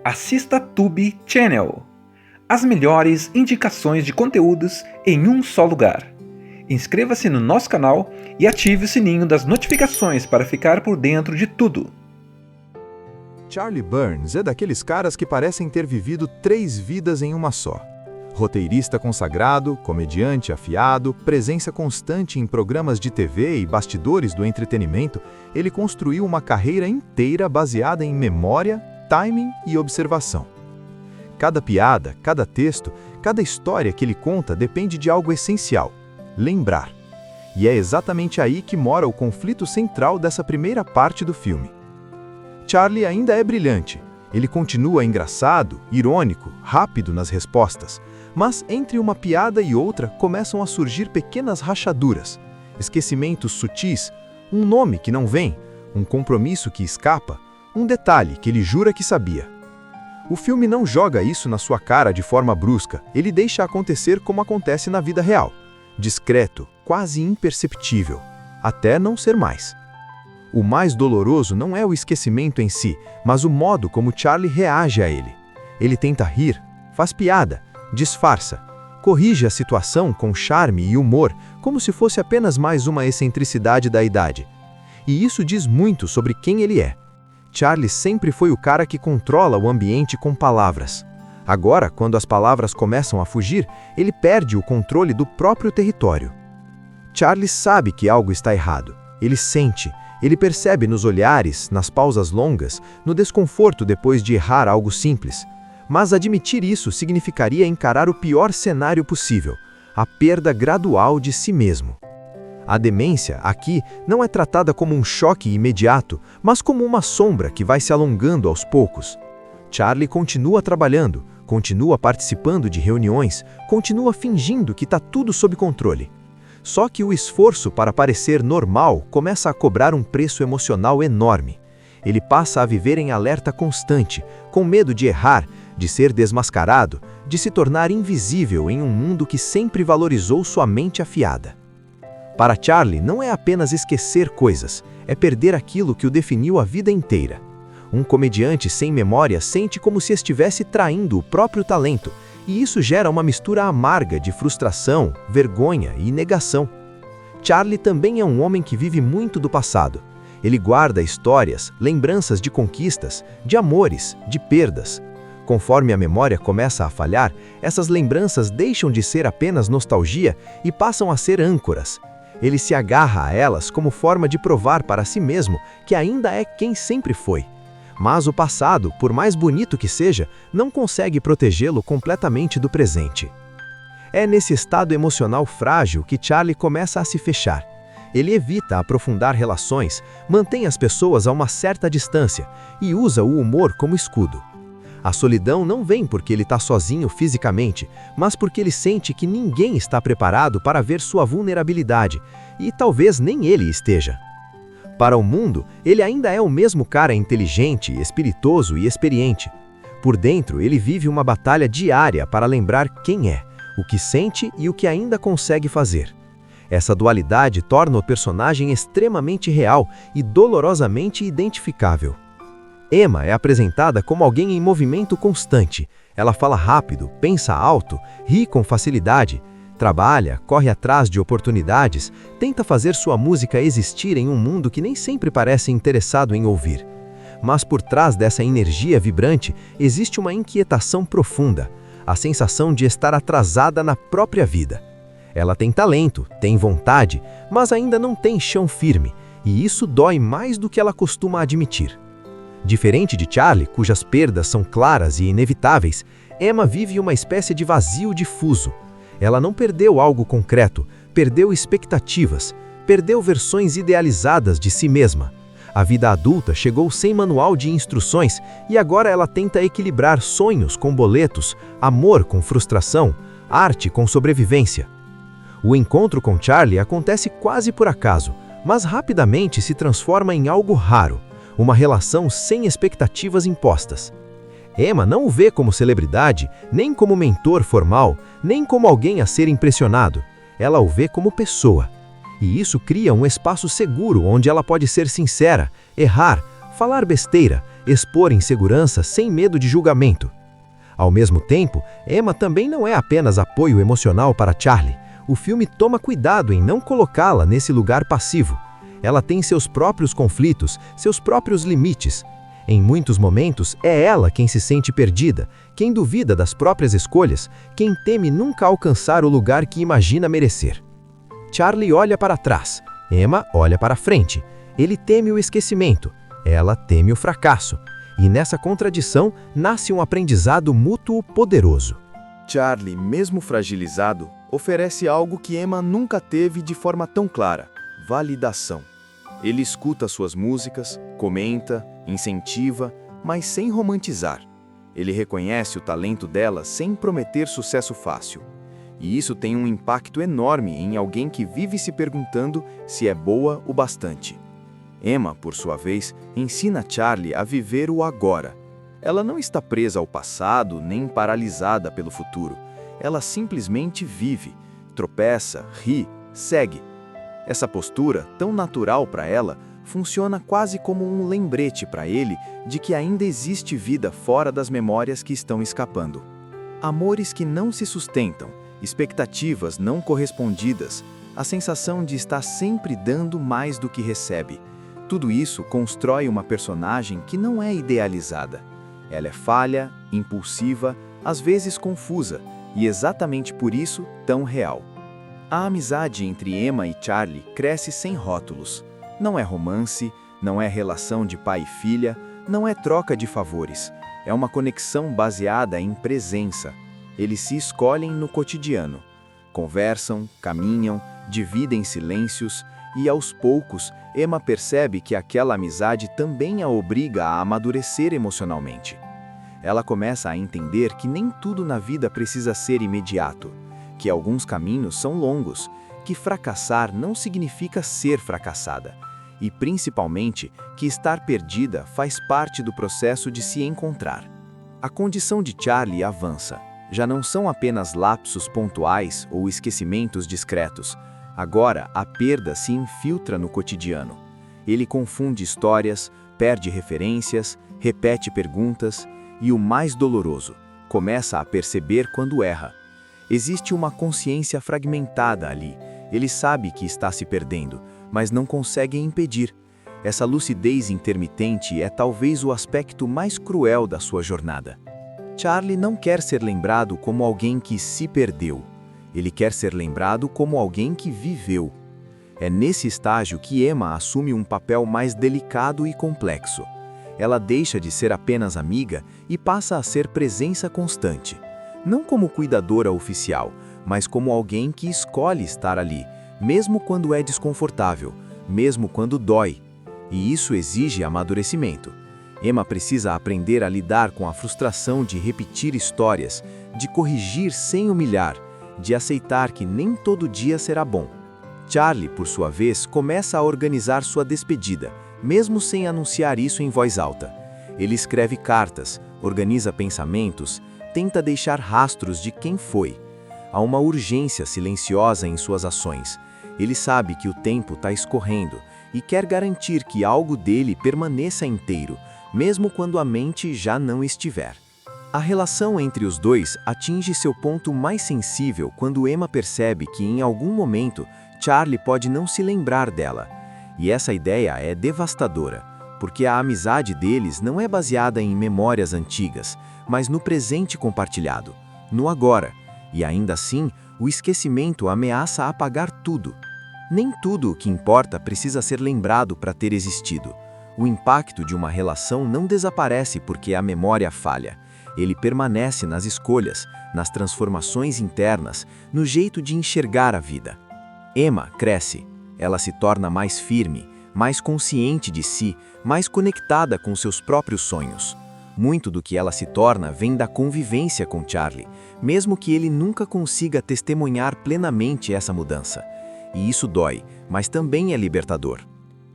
Assista Tube Channel. As melhores indicações de conteúdos em um só lugar. Inscreva-se no nosso canal e ative o sininho das notificações para ficar por dentro de tudo. Charlie Burns é daqueles caras que parecem ter vivido 3 vidas em uma só. Roteirista consagrado, comediante afiado, presença constante em programas de TV e bastidores do entretenimento, ele construiu uma carreira inteira baseada em memória, timing e observação. Cada piada, cada texto, cada história que ele conta depende de algo essencial: lembrar. E é exatamente aí que mora o conflito central dessa primeira parte do filme. Charlie ainda é brilhante. Ele continua engraçado, irônico, rápido nas respostas, mas entre uma piada e outra começam a surgir pequenas rachaduras, esquecimentos sutis, um nome que não vem, um compromisso que escapa, um detalhe que ele jura que sabia. O filme não joga isso na sua cara de forma brusca, ele deixa acontecer como acontece na vida real, discreto, quase imperceptível, até não ser mais. O mais doloroso não é o esquecimento em si, mas o modo como Charlie reage a ele. Ele tenta rir, faz piada, disfarça, corrige a situação com charme e humor, como se fosse apenas mais uma excentricidade da idade. E isso diz muito sobre quem ele é. Charlie sempre foi o cara que controla o ambiente com palavras. Agora, quando as palavras começam a fugir, ele perde o controle do próprio território. Charlie sabe que algo está errado. Ele sente, ele percebe nos olhares, nas pausas longas, no desconforto depois de errar algo simples. Mas admitir isso significaria encarar o pior cenário possível, a perda gradual de si mesmo. A demência, aqui, não é tratada como um choque imediato, mas como uma sombra que vai se alongando aos poucos. Charlie continua trabalhando, continua participando de reuniões, continua fingindo que está tudo sob controle. Só que o esforço para parecer normal começa a cobrar um preço emocional enorme. Ele passa a viver em alerta constante, com medo de errar, de ser desmascarado, de se tornar invisível em um mundo que sempre valorizou sua mente afiada. Para Charlie, não é apenas esquecer coisas, é perder aquilo que o definiu a vida inteira. Um comediante sem memória sente como se estivesse traindo o próprio talento, e isso gera uma mistura amarga de frustração, vergonha e negação. Charlie também é um homem que vive muito do passado. Ele guarda histórias, lembranças de conquistas, de amores, de perdas. Conforme a memória começa a falhar, essas lembranças deixam de ser apenas nostalgia e passam a ser âncoras. Ele se agarra a elas como forma de provar para si mesmo que ainda é quem sempre foi. Mas o passado, por mais bonito que seja, não consegue protegê-lo completamente do presente. É nesse estado emocional frágil que Charlie começa a se fechar. Ele evita aprofundar relações, mantém as pessoas a uma certa distância e usa o humor como escudo. A solidão não vem porque ele está sozinho fisicamente, mas porque ele sente que ninguém está preparado para ver sua vulnerabilidade, e talvez nem ele esteja. Para o mundo, ele ainda é o mesmo cara inteligente, espiritoso e experiente. Por dentro, ele vive uma batalha diária para lembrar quem é, o que sente e o que ainda consegue fazer. Essa dualidade torna o personagem extremamente real e dolorosamente identificável. Emma é apresentada como alguém em movimento constante. Ela fala rápido, pensa alto, ri com facilidade, trabalha, corre atrás de oportunidades, tenta fazer sua música existir em um mundo que nem sempre parece interessado em ouvir. Mas por trás dessa energia vibrante existe uma inquietação profunda, a sensação de estar atrasada na própria vida. Ela tem talento, tem vontade, mas ainda não tem chão firme, e isso dói mais do que ela costuma admitir. Diferente de Charlie, cujas perdas são claras e inevitáveis, Emma vive uma espécie de vazio difuso. Ela não perdeu algo concreto, perdeu expectativas, perdeu versões idealizadas de si mesma. A vida adulta chegou sem manual de instruções e agora ela tenta equilibrar sonhos com boletos, amor com frustração, arte com sobrevivência. O encontro com Charlie acontece quase por acaso, mas rapidamente se transforma em algo raro. Uma relação sem expectativas impostas. Emma não o vê como celebridade, nem como mentor formal, nem como alguém a ser impressionado. Ela o vê como pessoa. E isso cria um espaço seguro onde ela pode ser sincera, errar, falar besteira, expor insegurança sem medo de julgamento. Ao mesmo tempo, Emma também não é apenas apoio emocional para Charlie. O filme toma cuidado em não colocá-la nesse lugar passivo. Ela tem seus próprios conflitos, seus próprios limites. Em muitos momentos, é ela quem se sente perdida, quem duvida das próprias escolhas, quem teme nunca alcançar o lugar que imagina merecer. Charlie olha para trás, Emma olha para frente. Ele teme o esquecimento, ela teme o fracasso. E nessa contradição nasce um aprendizado mútuo poderoso. Charlie, mesmo fragilizado, oferece algo que Emma nunca teve de forma tão clara: validação. Ele escuta suas músicas, comenta, incentiva, mas sem romantizar. Ele reconhece o talento dela sem prometer sucesso fácil. E isso tem um impacto enorme em alguém que vive se perguntando se é boa o bastante. Emma, por sua vez, ensina Charlie a viver o agora. Ela não está presa ao passado nem paralisada pelo futuro. Ela simplesmente vive, tropeça, ri, segue. Essa postura, tão natural para ela, funciona quase como um lembrete para ele de que ainda existe vida fora das memórias que estão escapando. Amores que não se sustentam, expectativas não correspondidas, a sensação de estar sempre dando mais do que recebe. Tudo isso constrói uma personagem que não é idealizada. Ela é falha, impulsiva, às vezes confusa, e exatamente por isso tão real. A amizade entre Emma e Charlie cresce sem rótulos. Não é romance, não é relação de pai e filha, não é troca de favores. É uma conexão baseada em presença. Eles se escolhem no cotidiano. Conversam, caminham, dividem silêncios e, aos poucos, Emma percebe que aquela amizade também a obriga a amadurecer emocionalmente. Ela começa a entender que nem tudo na vida precisa ser imediato, que alguns caminhos são longos, que fracassar não significa ser fracassada, e principalmente que estar perdida faz parte do processo de se encontrar. A condição de Charlie avança. Já não são apenas lapsos pontuais ou esquecimentos discretos. Agora, a perda se infiltra no cotidiano. Ele confunde histórias, perde referências, repete perguntas e, o mais doloroso, começa a perceber quando erra. Existe uma consciência fragmentada ali. Ele sabe que está se perdendo, mas não consegue impedir. Essa lucidez intermitente é talvez o aspecto mais cruel da sua jornada. Charlie não quer ser lembrado como alguém que se perdeu. Ele quer ser lembrado como alguém que viveu. É nesse estágio que Emma assume um papel mais delicado e complexo. Ela deixa de ser apenas amiga e passa a ser presença constante. Não como cuidadora oficial, mas como alguém que escolhe estar ali, mesmo quando é desconfortável, mesmo quando dói. E isso exige amadurecimento. Emma precisa aprender a lidar com a frustração de repetir histórias, de corrigir sem humilhar, de aceitar que nem todo dia será bom. Charlie, por sua vez, começa a organizar sua despedida, mesmo sem anunciar isso em voz alta. Ele escreve cartas, organiza pensamentos, tenta deixar rastros de quem foi. Há uma urgência silenciosa em suas ações. Ele sabe que o tempo está escorrendo e quer garantir que algo dele permaneça inteiro, mesmo quando a mente já não estiver. A relação entre os dois atinge seu ponto mais sensível quando Emma percebe que, em algum momento, Charlie pode não se lembrar dela. E essa ideia é devastadora, porque a amizade deles não é baseada em memórias antigas, mas no presente compartilhado, no agora. E ainda assim, o esquecimento ameaça apagar tudo. Nem tudo o que importa precisa ser lembrado para ter existido. O impacto de uma relação não desaparece porque a memória falha. Ele permanece nas escolhas, nas transformações internas, no jeito de enxergar a vida. Emma cresce. Ela se torna mais firme, mais consciente de si, mais conectada com seus próprios sonhos. Muito do que ela se torna vem da convivência com Charlie, mesmo que ele nunca consiga testemunhar plenamente essa mudança. E isso dói, mas também é libertador.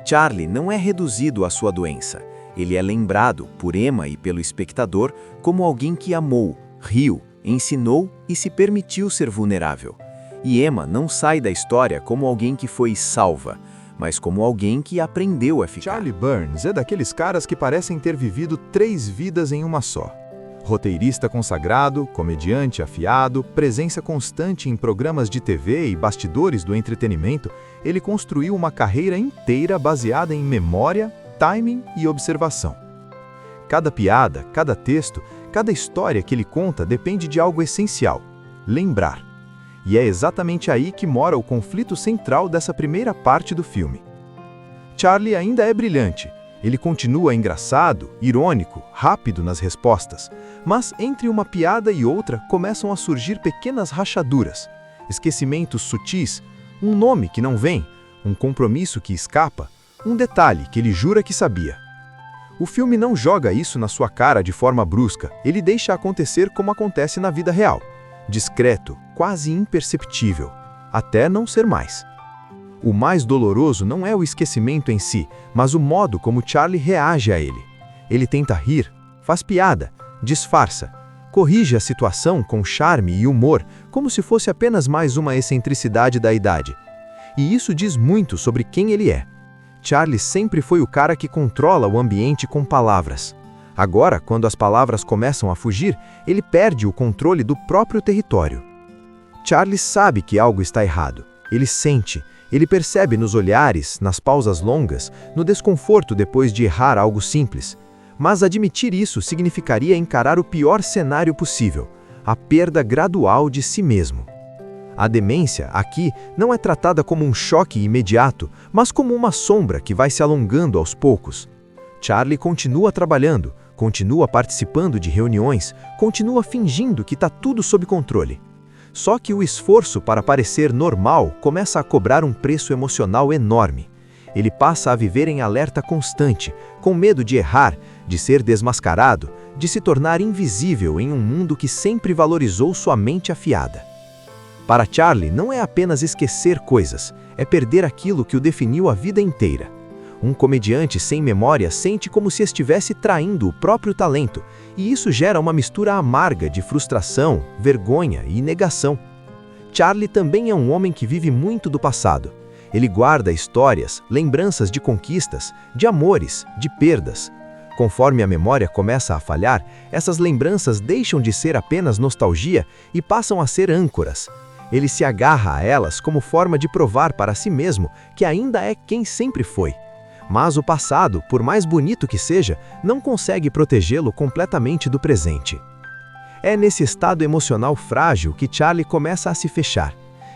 Charlie não é reduzido à sua doença. Ele é lembrado, por Emma e pelo espectador, como alguém que amou, riu, ensinou e se permitiu ser vulnerável. E Emma não sai da história como alguém que foi salva, mas como alguém que aprendeu a ficar. Charlie Burns é daqueles caras que parecem ter vivido 3 vidas em uma só. Roteirista consagrado, comediante afiado, presença constante em programas de TV e bastidores do entretenimento, ele construiu uma carreira inteira baseada em memória, timing e observação. Cada piada, cada texto, cada história que ele conta depende de algo essencial: lembrar. E é exatamente aí que mora o conflito central dessa primeira parte do filme. Charlie ainda é brilhante. Ele continua engraçado, irônico, rápido nas respostas, mas entre uma piada e outra começam a surgir pequenas rachaduras, esquecimentos sutis, um nome que não vem, um compromisso que escapa, um detalhe que ele jura que sabia. O filme não joga isso na sua cara de forma brusca, ele deixa acontecer como acontece na vida real, discreto, quase imperceptível, até não ser mais. O mais doloroso não é o esquecimento em si, mas o modo como Charlie reage a ele. Ele tenta rir, faz piada, disfarça, corrige a situação com charme e humor, como se fosse apenas mais uma excentricidade da idade. E isso diz muito sobre quem ele é. Charlie sempre foi o cara que controla o ambiente com palavras. Agora, quando as palavras começam a fugir, ele perde o controle do próprio território. Charlie sabe que algo está errado. Ele sente, ele percebe nos olhares, nas pausas longas, no desconforto depois de errar algo simples. Mas admitir isso significaria encarar o pior cenário possível, a perda gradual de si mesmo. A demência, aqui, não é tratada como um choque imediato, mas como uma sombra que vai se alongando aos poucos. Charlie continua trabalhando, continua participando de reuniões, continua fingindo que está tudo sob controle. Só que o esforço para parecer normal começa a cobrar um preço emocional enorme. Ele passa a viver em alerta constante, com medo de errar, de ser desmascarado, de se tornar invisível em um mundo que sempre valorizou sua mente afiada. Para Charlie, não é apenas esquecer coisas, é perder aquilo que o definiu a vida inteira. Um comediante sem memória sente como se estivesse traindo o próprio talento, e isso gera uma mistura amarga de frustração, vergonha e negação. Charlie também é um homem que vive muito do passado. Ele guarda histórias, lembranças de conquistas, de amores, de perdas. Conforme a memória começa a falhar, essas lembranças deixam de ser apenas nostalgia e passam a ser âncoras. Ele se agarra a elas como forma de provar para si mesmo que ainda é quem sempre foi. Mas o passado, por mais bonito que seja, não consegue protegê-lo completamente do presente. É nesse estado emocional frágil que Charlie começa a se fechar.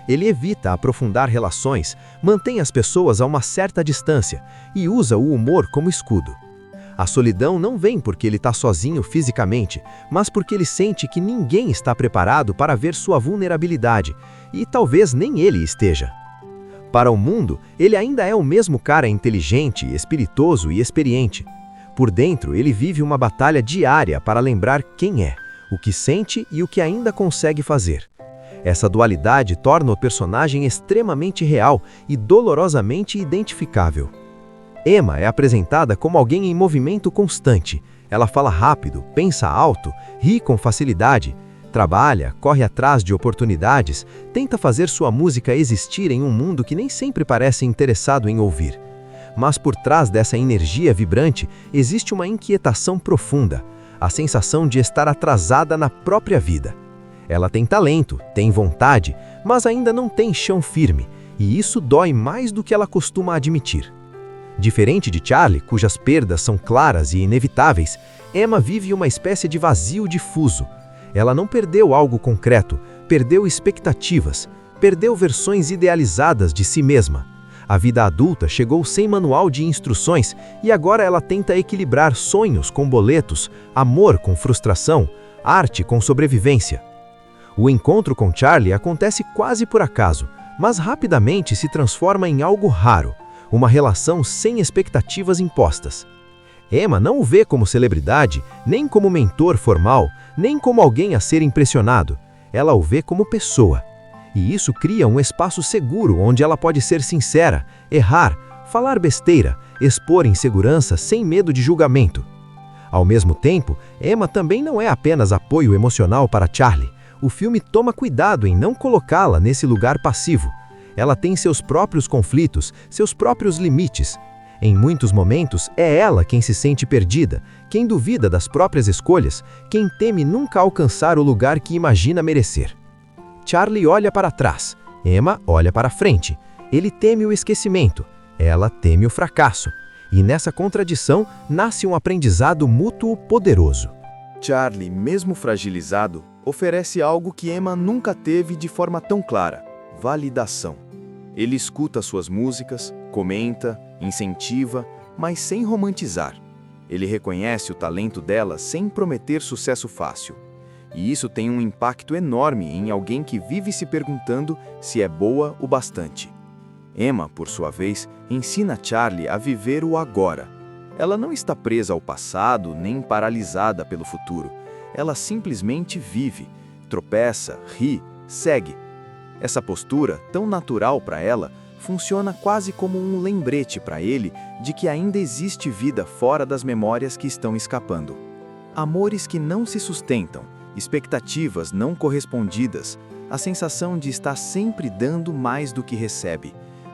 Ele evita aprofundar relações, mantém as pessoas a uma certa distância e usa o humor como escudo. A solidão não vem porque ele está sozinho fisicamente, mas porque ele sente que ninguém está preparado para ver sua vulnerabilidade, e talvez nem ele esteja. Para o mundo, ele ainda é o mesmo cara inteligente, espiritoso e experiente. Por dentro, ele vive uma batalha diária para lembrar quem é, o que sente e o que ainda consegue fazer. Essa dualidade torna o personagem extremamente real e dolorosamente identificável. Emma é apresentada como alguém em movimento constante. Ela fala rápido, pensa alto, ri com facilidade, trabalha, corre atrás de oportunidades, tenta fazer sua música existir em um mundo que nem sempre parece interessado em ouvir. Mas por trás dessa energia vibrante existe uma inquietação profunda, a sensação de estar atrasada na própria vida. Ela tem talento, tem vontade, mas ainda não tem chão firme, e isso dói mais do que ela costuma admitir. Diferente de Charlie, cujas perdas são claras e inevitáveis, Emma vive uma espécie de vazio difuso. Ela não perdeu algo concreto, perdeu expectativas, perdeu versões idealizadas de si mesma. A vida adulta chegou sem manual de instruções e agora ela tenta equilibrar sonhos com boletos, amor com frustração, arte com sobrevivência. O encontro com Charlie acontece quase por acaso, mas rapidamente se transforma em algo raro. Uma relação sem expectativas impostas. Emma não o vê como celebridade, nem como mentor formal, nem como alguém a ser impressionado. Ela o vê como pessoa. E isso cria um espaço seguro onde ela pode ser sincera, errar, falar besteira, expor insegurança sem medo de julgamento. Ao mesmo tempo, Emma também não é apenas apoio emocional para Charlie. O filme toma cuidado em não colocá-la nesse lugar passivo. Ela tem seus próprios conflitos, seus próprios limites. Em muitos momentos, é ela quem se sente perdida, quem duvida das próprias escolhas, quem teme nunca alcançar o lugar que imagina merecer. Charlie olha para trás, Emma olha para frente. Ele teme o esquecimento, ela teme o fracasso. E nessa contradição nasce um aprendizado mútuo poderoso. Charlie, mesmo fragilizado, oferece algo que Emma nunca teve de forma tão clara: validação. Ele escuta suas músicas, comenta, incentiva, mas sem romantizar. Ele reconhece o talento dela sem prometer sucesso fácil. E isso tem um impacto enorme em alguém que vive se perguntando se é boa o bastante. Emma, por sua vez, ensina Charlie a viver o agora. Ela não está presa ao passado nem paralisada pelo futuro. Ela simplesmente vive, tropeça, ri, segue. Essa postura, tão natural para ela, funciona quase como um lembrete para ele de que ainda existe vida fora das memórias que estão escapando. Amores que não se sustentam, expectativas não correspondidas, a sensação de estar sempre dando mais do que recebe.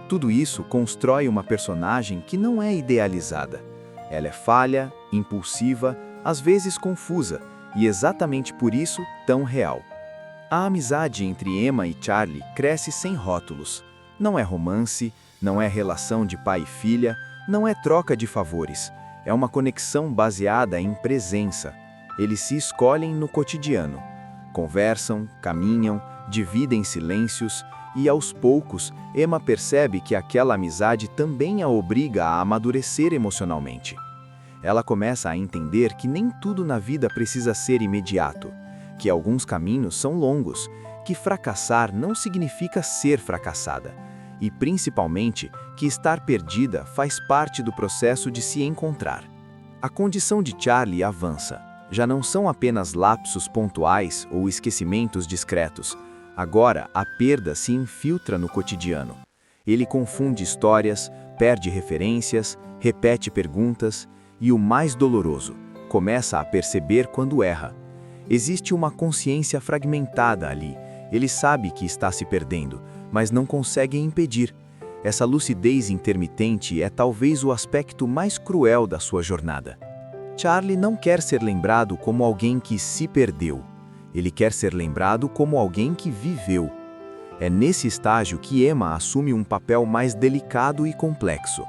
Tudo isso constrói uma personagem que não é idealizada. Ela é falha, impulsiva, às vezes confusa, e exatamente por isso tão real. A amizade entre Emma e Charlie cresce sem rótulos. Não é romance, não é relação de pai e filha, não é troca de favores. É uma conexão baseada em presença. Eles se escolhem no cotidiano. Conversam, caminham, dividem silêncios e, aos poucos, Emma percebe que aquela amizade também a obriga a amadurecer emocionalmente. Ela começa a entender que nem tudo na vida precisa ser imediato, que alguns caminhos são longos, que fracassar não significa ser fracassada, e principalmente que estar perdida faz parte do processo de se encontrar. A condição de Charlie avança. Já não são apenas lapsos pontuais ou esquecimentos discretos. Agora, a perda se infiltra no cotidiano. Ele confunde histórias, perde referências, repete perguntas e, o mais doloroso, começa a perceber quando erra. Existe uma consciência fragmentada ali. Ele sabe que está se perdendo, mas não consegue impedir. Essa lucidez intermitente é talvez o aspecto mais cruel da sua jornada. Charlie não quer ser lembrado como alguém que se perdeu. Ele quer ser lembrado como alguém que viveu. É nesse estágio que Emma assume um papel mais delicado e complexo.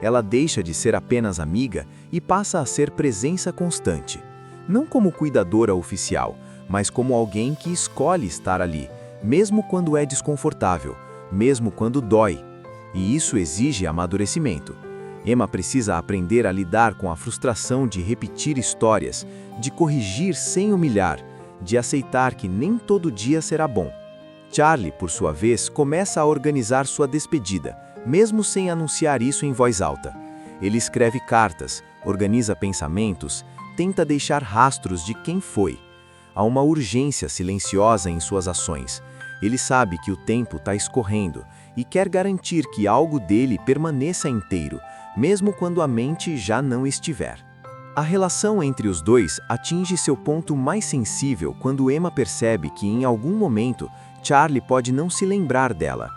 Ela deixa de ser apenas amiga e passa a ser presença constante. Não como cuidadora oficial, mas como alguém que escolhe estar ali, mesmo quando é desconfortável, mesmo quando dói. E isso exige amadurecimento. Emma precisa aprender a lidar com a frustração de repetir histórias, de corrigir sem humilhar, de aceitar que nem todo dia será bom. Charlie, por sua vez, começa a organizar sua despedida, mesmo sem anunciar isso em voz alta. Ele escreve cartas, organiza pensamentos, tenta deixar rastros de quem foi. Há uma urgência silenciosa em suas ações. Ele sabe que o tempo está escorrendo e quer garantir que algo dele permaneça inteiro, mesmo quando a mente já não estiver. A relação entre os dois atinge seu ponto mais sensível quando Emma percebe que, em algum momento, Charlie pode não se lembrar dela.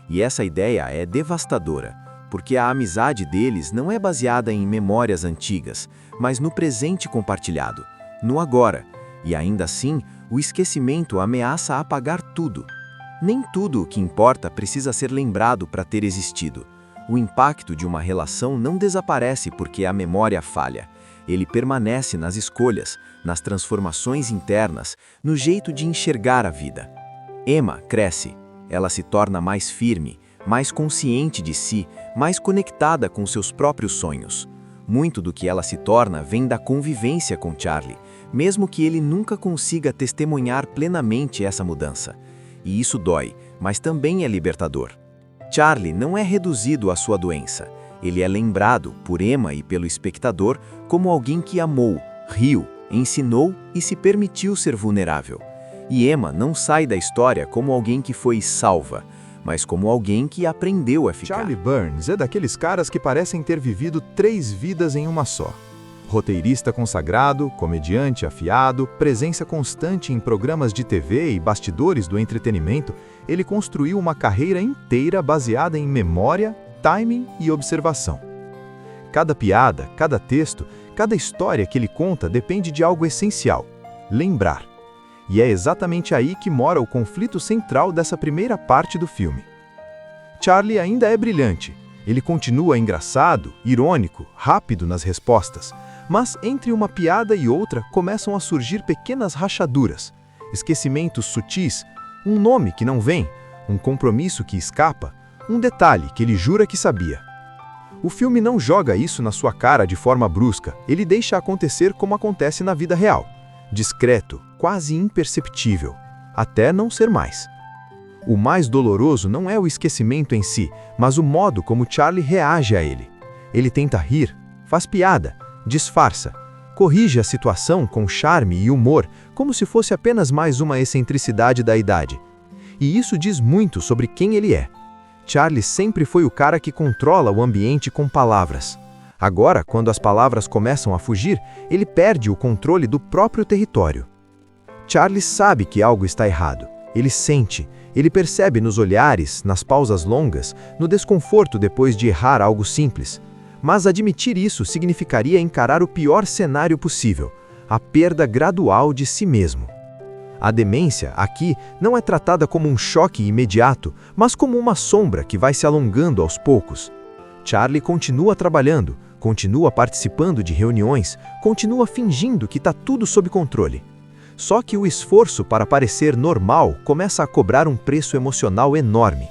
E essa ideia é devastadora, porque a amizade deles não é baseada em memórias antigas, mas no presente compartilhado, no agora. E ainda assim, o esquecimento ameaça apagar tudo. Nem tudo o que importa precisa ser lembrado para ter existido. O impacto de uma relação não desaparece porque a memória falha. Ele permanece nas escolhas, nas transformações internas, no jeito de enxergar a vida. Emma cresce. Ela se torna mais firme, mais consciente de si, mais conectada com seus próprios sonhos. Muito do que ela se torna vem da convivência com Charlie, mesmo que ele nunca consiga testemunhar plenamente essa mudança. E isso dói, mas também é libertador. Charlie não é reduzido à sua doença. Ele é lembrado, por Emma e pelo espectador, como alguém que amou, riu, ensinou e se permitiu ser vulnerável. E Emma não sai da história como alguém que foi salva, mas como alguém que aprendeu a ficar. Charlie Burns é daqueles caras que parecem ter vivido 3 vidas em uma só. Roteirista consagrado, comediante afiado, presença constante em programas de TV e bastidores do entretenimento, ele construiu uma carreira inteira baseada em memória, timing e observação. Cada piada, cada texto, cada história que ele conta depende de algo essencial: lembrar. E é exatamente aí que mora o conflito central dessa primeira parte do filme. Charlie ainda é brilhante. Ele continua engraçado, irônico, rápido nas respostas, mas entre uma piada e outra começam a surgir pequenas rachaduras, esquecimentos sutis, um nome que não vem, um compromisso que escapa, um detalhe que ele jura que sabia. O filme não joga isso na sua cara de forma brusca, ele deixa acontecer como acontece na vida real, discreto, quase imperceptível, até não ser mais. O mais doloroso não é o esquecimento em si, mas o modo como Charlie reage a ele. Ele tenta rir, faz piada, disfarça, corrige a situação com charme e humor, como se fosse apenas mais uma excentricidade da idade. E isso diz muito sobre quem ele é. Charlie sempre foi o cara que controla o ambiente com palavras. Agora, quando as palavras começam a fugir, ele perde o controle do próprio território. Charlie sabe que algo está errado. Ele sente, ele percebe nos olhares, nas pausas longas, no desconforto depois de errar algo simples. Mas admitir isso significaria encarar o pior cenário possível, a perda gradual de si mesmo. A demência, aqui, não é tratada como um choque imediato, mas como uma sombra que vai se alongando aos poucos. Charlie continua trabalhando, continua participando de reuniões, continua fingindo que está tudo sob controle. Só que o esforço para parecer normal começa a cobrar um preço emocional enorme.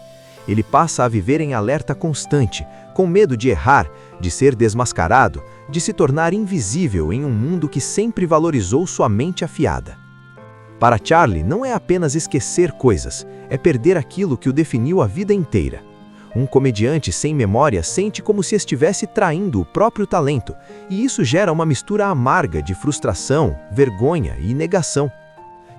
Ele passa a viver em alerta constante, com medo de errar, de ser desmascarado, de se tornar invisível em um mundo que sempre valorizou sua mente afiada. Para Charlie, não é apenas esquecer coisas, é perder aquilo que o definiu a vida inteira. Um comediante sem memória sente como se estivesse traindo o próprio talento, e isso gera uma mistura amarga de frustração, vergonha e negação.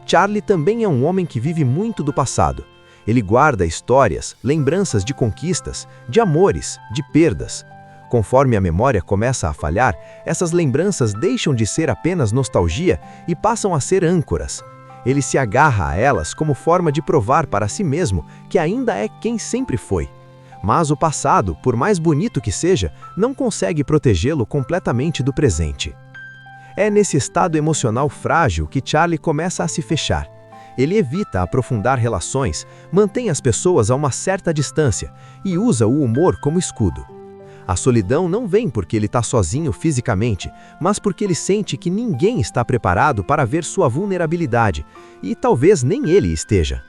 Charlie também é um homem que vive muito do passado. Ele guarda histórias, lembranças de conquistas, de amores, de perdas. Conforme a memória começa a falhar, essas lembranças deixam de ser apenas nostalgia e passam a ser âncoras. Ele se agarra a elas como forma de provar para si mesmo que ainda é quem sempre foi. Mas o passado, por mais bonito que seja, não consegue protegê-lo completamente do presente. É nesse estado emocional frágil que Charlie começa a se fechar. Ele evita aprofundar relações, mantém as pessoas a uma certa distância e usa o humor como escudo. A solidão não vem porque ele está sozinho fisicamente, mas porque ele sente que ninguém está preparado para ver sua vulnerabilidade, e talvez nem ele esteja.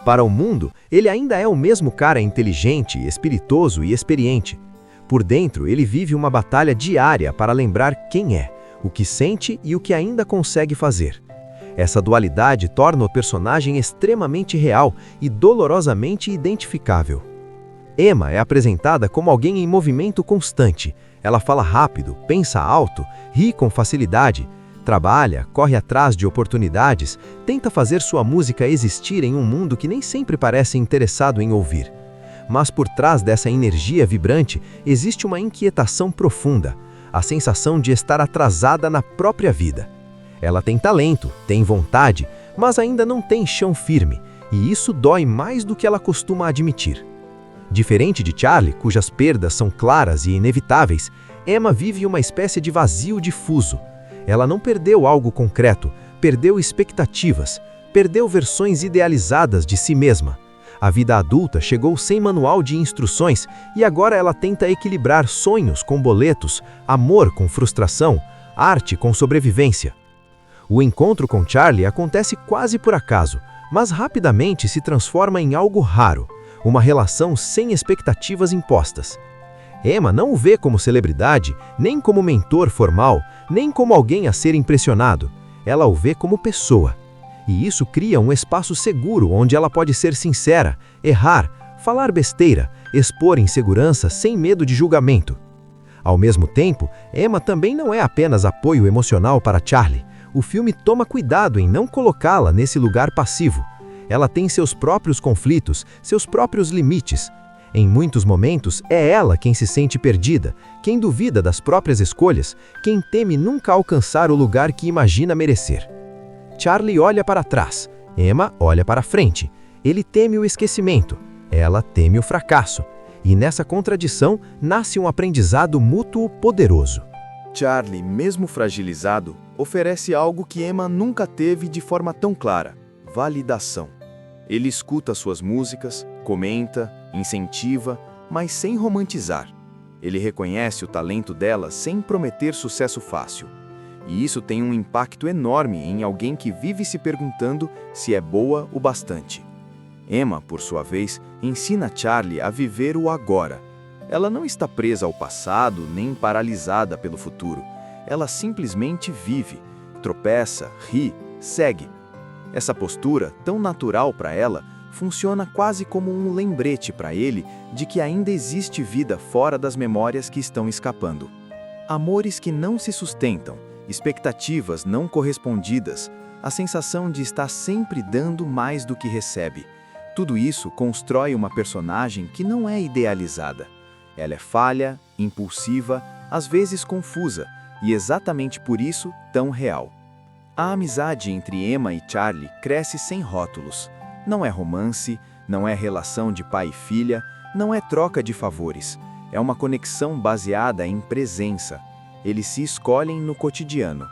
Para o mundo, ele ainda é o mesmo cara inteligente, espiritoso e experiente. Por dentro, ele vive uma batalha diária para lembrar quem é, o que sente e o que ainda consegue fazer. Essa dualidade torna o personagem extremamente real e dolorosamente identificável. Emma é apresentada como alguém em movimento constante. Ela fala rápido, pensa alto, ri com facilidade, trabalha, corre atrás de oportunidades, tenta fazer sua música existir em um mundo que nem sempre parece interessado em ouvir. Mas por trás dessa energia vibrante existe uma inquietação profunda, a sensação de estar atrasada na própria vida. Ela tem talento, tem vontade, mas ainda não tem chão firme, e isso dói mais do que ela costuma admitir. Diferente de Charlie, cujas perdas são claras e inevitáveis, Emma vive uma espécie de vazio difuso. Ela não perdeu algo concreto, perdeu expectativas, perdeu versões idealizadas de si mesma. A vida adulta chegou sem manual de instruções e agora ela tenta equilibrar sonhos com boletos, amor com frustração, arte com sobrevivência. O encontro com Charlie acontece quase por acaso, mas rapidamente se transforma em algo raro, uma relação sem expectativas impostas. Emma não o vê como celebridade, nem como mentor formal, nem como alguém a ser impressionado. Ela o vê como pessoa. E isso cria um espaço seguro onde ela pode ser sincera, errar, falar besteira, expor insegurança sem medo de julgamento. Ao mesmo tempo, Emma também não é apenas apoio emocional para Charlie. O filme toma cuidado em não colocá-la nesse lugar passivo. Ela tem seus próprios conflitos, seus próprios limites. Em muitos momentos, é ela quem se sente perdida, quem duvida das próprias escolhas, quem teme nunca alcançar o lugar que imagina merecer. Charlie olha para trás, Emma olha para frente. Ele teme o esquecimento, ela teme o fracasso. E nessa contradição nasce um aprendizado mútuo poderoso. Charlie, mesmo fragilizado, oferece algo que Emma nunca teve de forma tão clara: validação. Ele escuta suas músicas, comenta, incentiva, mas sem romantizar. Ele reconhece o talento dela sem prometer sucesso fácil. E isso tem um impacto enorme em alguém que vive se perguntando se é boa o bastante. Emma, por sua vez, ensina Charlie a viver o agora. Ela não está presa ao passado nem paralisada pelo futuro. Ela simplesmente vive, tropeça, ri, segue. Essa postura, tão natural para ela, funciona quase como um lembrete para ele de que ainda existe vida fora das memórias que estão escapando. Amores que não se sustentam, expectativas não correspondidas, a sensação de estar sempre dando mais do que recebe. Tudo isso constrói uma personagem que não é idealizada. Ela é falha, impulsiva, às vezes confusa, e exatamente por isso tão real. A amizade entre Emma e Charlie cresce sem rótulos. Não é romance, não é relação de pai e filha, não é troca de favores. É uma conexão baseada em presença. Eles se escolhem no cotidiano.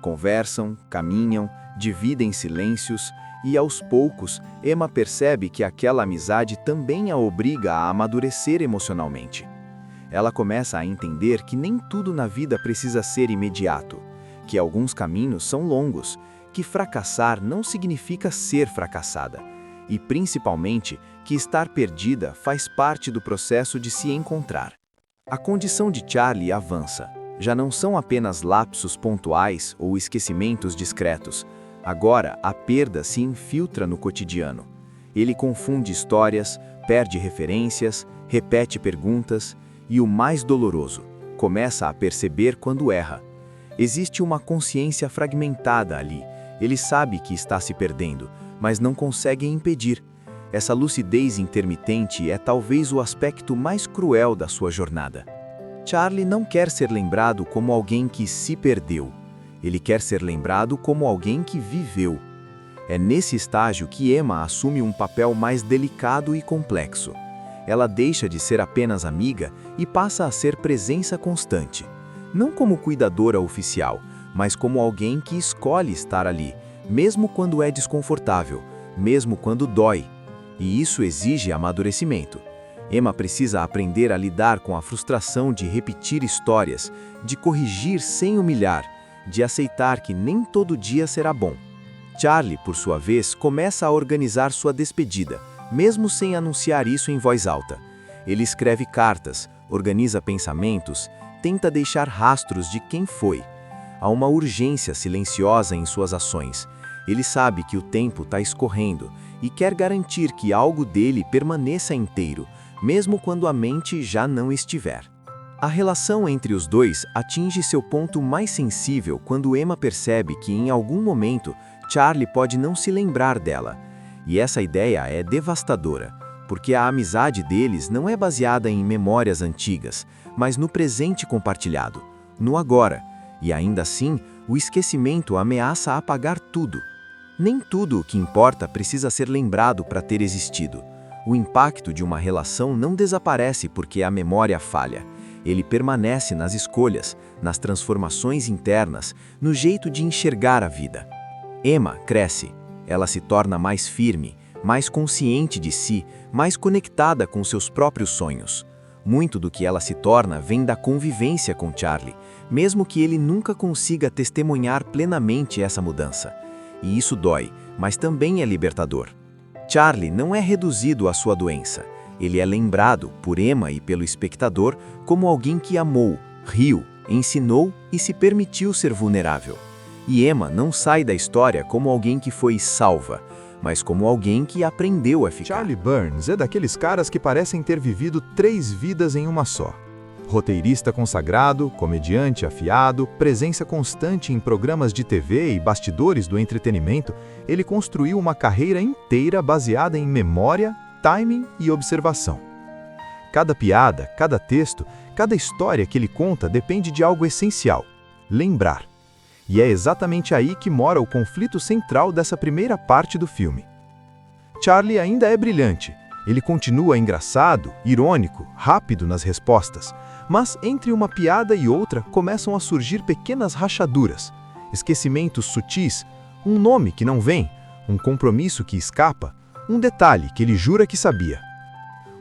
Conversam, caminham, dividem silêncios e, aos poucos, Emma percebe que aquela amizade também a obriga a amadurecer emocionalmente. Ela começa a entender que nem tudo na vida precisa ser imediato, que alguns caminhos são longos, que fracassar não significa ser fracassada, e principalmente que estar perdida faz parte do processo de se encontrar. A condição de Charlie avança. Já não são apenas lapsos pontuais ou esquecimentos discretos. Agora, a perda se infiltra no cotidiano. Ele confunde histórias, perde referências, repete perguntas e, o mais doloroso, começa a perceber quando erra. Existe uma consciência fragmentada ali. Ele sabe que está se perdendo, mas não consegue impedir. Essa lucidez intermitente é talvez o aspecto mais cruel da sua jornada. Charlie não quer ser lembrado como alguém que se perdeu. Ele quer ser lembrado como alguém que viveu. É nesse estágio que Emma assume um papel mais delicado e complexo. Ela deixa de ser apenas amiga e passa a ser presença constante. Não como cuidadora oficial, mas como alguém que escolhe estar ali, mesmo quando é desconfortável, mesmo quando dói. E isso exige amadurecimento. Emma precisa aprender a lidar com a frustração de repetir histórias, de corrigir sem humilhar, de aceitar que nem todo dia será bom. Charlie, por sua vez, começa a organizar sua despedida, mesmo sem anunciar isso em voz alta. Ele escreve cartas, organiza pensamentos, tenta deixar rastros de quem foi. Há uma urgência silenciosa em suas ações. Ele sabe que o tempo está escorrendo e quer garantir que algo dele permaneça inteiro, mesmo quando a mente já não estiver. A relação entre os dois atinge seu ponto mais sensível quando Emma percebe que, em algum momento, Charlie pode não se lembrar dela. E essa ideia é devastadora, porque a amizade deles não é baseada em memórias antigas, mas no presente compartilhado, no agora. E ainda assim, o esquecimento ameaça apagar tudo. Nem tudo o que importa precisa ser lembrado para ter existido. O impacto de uma relação não desaparece porque a memória falha. Ele permanece nas escolhas, nas transformações internas, no jeito de enxergar a vida. Emma cresce. Ela se torna mais firme, mais consciente de si, mais conectada com seus próprios sonhos. Muito do que ela se torna vem da convivência com Charlie, mesmo que ele nunca consiga testemunhar plenamente essa mudança. E isso dói, mas também é libertador. Charlie não é reduzido à sua doença. Ele é lembrado, por Emma e pelo espectador, como alguém que amou, riu, ensinou e se permitiu ser vulnerável. E Emma não sai da história como alguém que foi salva, mas como alguém que aprendeu a ficar. Charlie Burns é daqueles caras que parecem ter vivido 3 vidas em uma só. Roteirista consagrado, comediante afiado, presença constante em programas de TV e bastidores do entretenimento, ele construiu uma carreira inteira baseada em memória, timing e observação. cada piada, cada texto, cada história que ele conta depende de algo essencial: lembrar. E é exatamente aí que mora o conflito central dessa primeira parte do filme. Charlie ainda é brilhante. Ele continua engraçado, irônico, rápido nas respostas, mas entre uma piada e outra começam a surgir pequenas rachaduras, esquecimentos sutis, um nome que não vem, um compromisso que escapa, um detalhe que ele jura que sabia.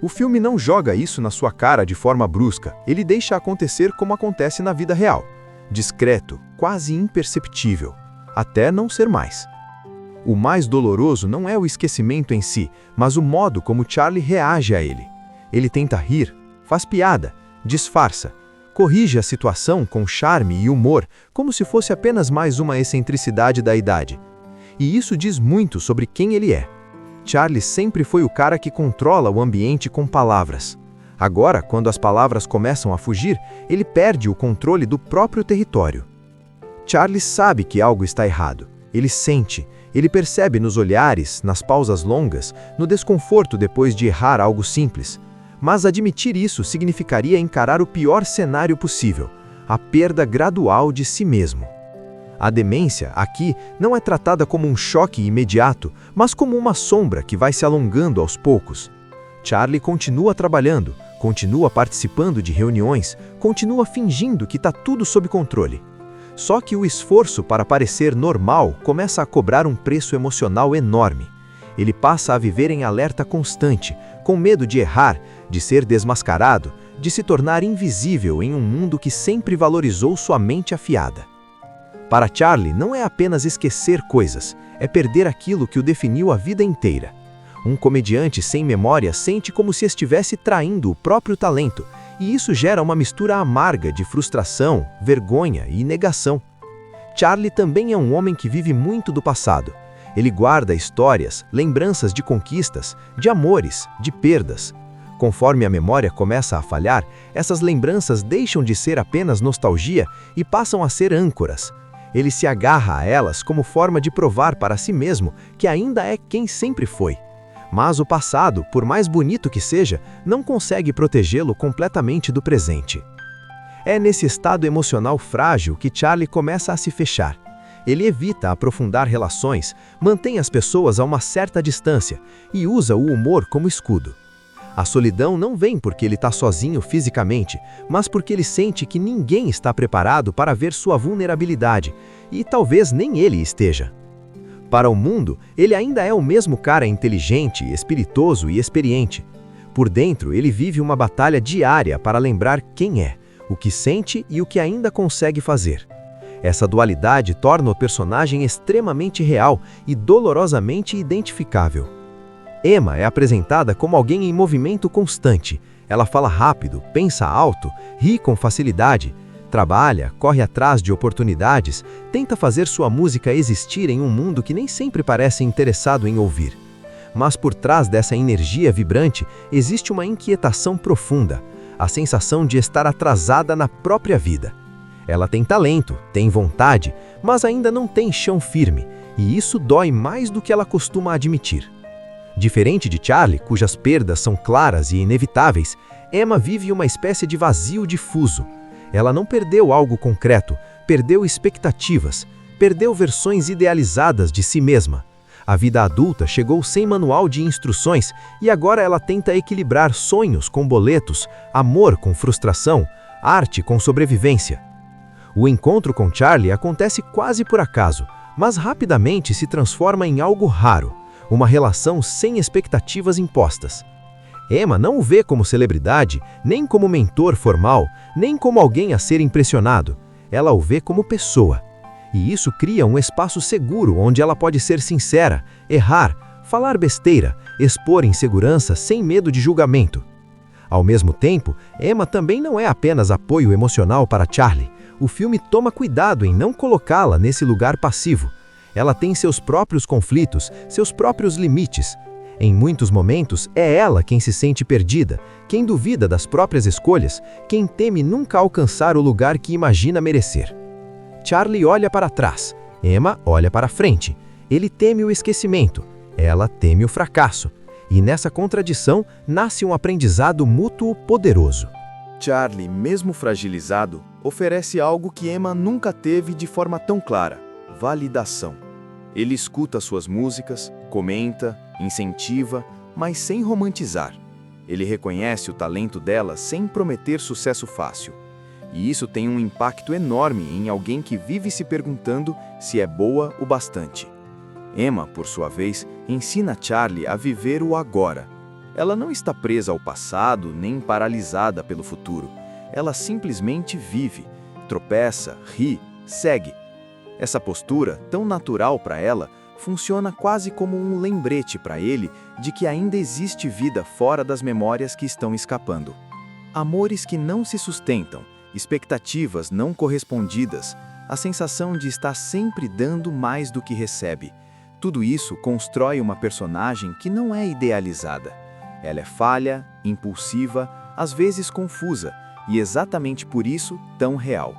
O filme não joga isso na sua cara de forma brusca, ele deixa acontecer como acontece na vida real, discreto, quase imperceptível, até não ser mais. O mais doloroso não é o esquecimento em si, mas o modo como Charlie reage a ele. Ele tenta rir, faz piada, disfarça, corrige a situação com charme e humor, como se fosse apenas mais uma excentricidade da idade. E isso diz muito sobre quem ele é. Charlie sempre foi o cara que controla o ambiente com palavras. Agora, quando as palavras começam a fugir, ele perde o controle do próprio território. Charlie sabe que algo está errado. Ele sente, ele percebe nos olhares, nas pausas longas, no desconforto depois de errar algo simples. Mas admitir isso significaria encarar o pior cenário possível, a perda gradual de si mesmo. A demência, aqui, não é tratada como um choque imediato, mas como uma sombra que vai se alongando aos poucos. Charlie continua trabalhando, continua participando de reuniões, continua fingindo que está tudo sob controle. Só que o esforço para parecer normal começa a cobrar um preço emocional enorme. Ele passa a viver em alerta constante, com medo de errar, de ser desmascarado, de se tornar invisível em um mundo que sempre valorizou sua mente afiada. Para Charlie, não é apenas esquecer coisas, é perder aquilo que o definiu a vida inteira. Um comediante sem memória sente como se estivesse traindo o próprio talento, e isso gera uma mistura amarga de frustração, vergonha e negação. Charlie também é um homem que vive muito do passado. Ele guarda histórias, lembranças de conquistas, de amores, de perdas. Conforme a memória começa a falhar, essas lembranças deixam de ser apenas nostalgia e passam a ser âncoras. Ele se agarra a elas como forma de provar para si mesmo que ainda é quem sempre foi. Mas o passado, por mais bonito que seja, não consegue protegê-lo completamente do presente. É nesse estado emocional frágil que Charlie começa a se fechar. Ele evita aprofundar relações, mantém as pessoas a uma certa distância e usa o humor como escudo. A solidão não vem porque ele está sozinho fisicamente, mas porque ele sente que ninguém está preparado para ver sua vulnerabilidade, e talvez nem ele esteja. Para o mundo, ele ainda é o mesmo cara inteligente, espiritoso e experiente. Por dentro, ele vive uma batalha diária para lembrar quem é, o que sente e o que ainda consegue fazer. Essa dualidade torna o personagem extremamente real e dolorosamente identificável. Emma é apresentada como alguém em movimento constante. Ela fala rápido, pensa alto, ri com facilidade, trabalha, corre atrás de oportunidades, tenta fazer sua música existir em um mundo que nem sempre parece interessado em ouvir. Mas por trás dessa energia vibrante existe uma inquietação profunda, a sensação de estar atrasada na própria vida. Ela tem talento, tem vontade, mas ainda não tem chão firme, e isso dói mais do que ela costuma admitir. Diferente de Charlie, cujas perdas são claras e inevitáveis, Emma vive uma espécie de vazio difuso. Ela não perdeu algo concreto, perdeu expectativas, perdeu versões idealizadas de si mesma. A vida adulta chegou sem manual de instruções e agora ela tenta equilibrar sonhos com boletos, amor com frustração, arte com sobrevivência. O encontro com Charlie acontece quase por acaso, mas rapidamente se transforma em algo raro, uma relação sem expectativas impostas. Emma não o vê como celebridade, nem como mentor formal, nem como alguém a ser impressionado. Ela o vê como pessoa. E isso cria um espaço seguro onde ela pode ser sincera, errar, falar besteira, expor insegurança sem medo de julgamento. Ao mesmo tempo, Emma também não é apenas apoio emocional para Charlie. O filme toma cuidado em não colocá-la nesse lugar passivo. Ela tem seus próprios conflitos, seus próprios limites. Em muitos momentos, é ela quem se sente perdida, quem duvida das próprias escolhas, quem teme nunca alcançar o lugar que imagina merecer. Charlie olha para trás, Emma olha para frente. Ele teme o esquecimento, ela teme o fracasso. E nessa contradição nasce um aprendizado mútuo poderoso. Charlie, mesmo fragilizado, oferece algo que Emma nunca teve de forma tão clara: validação. Ele escuta suas músicas, comenta, incentiva, mas sem romantizar. Ele reconhece o talento dela sem prometer sucesso fácil. E isso tem um impacto enorme em alguém que vive se perguntando se é boa o bastante. Emma, por sua vez, ensina Charlie a viver o agora. Ela não está presa ao passado nem paralisada pelo futuro. Ela simplesmente vive, tropeça, ri, segue. Essa postura, tão natural para ela, funciona quase como um lembrete para ele de que ainda existe vida fora das memórias que estão escapando. Amores que não se sustentam, expectativas não correspondidas, a sensação de estar sempre dando mais do que recebe. Tudo isso constrói uma personagem que não é idealizada. Ela é falha, impulsiva, às vezes confusa, e exatamente por isso tão real.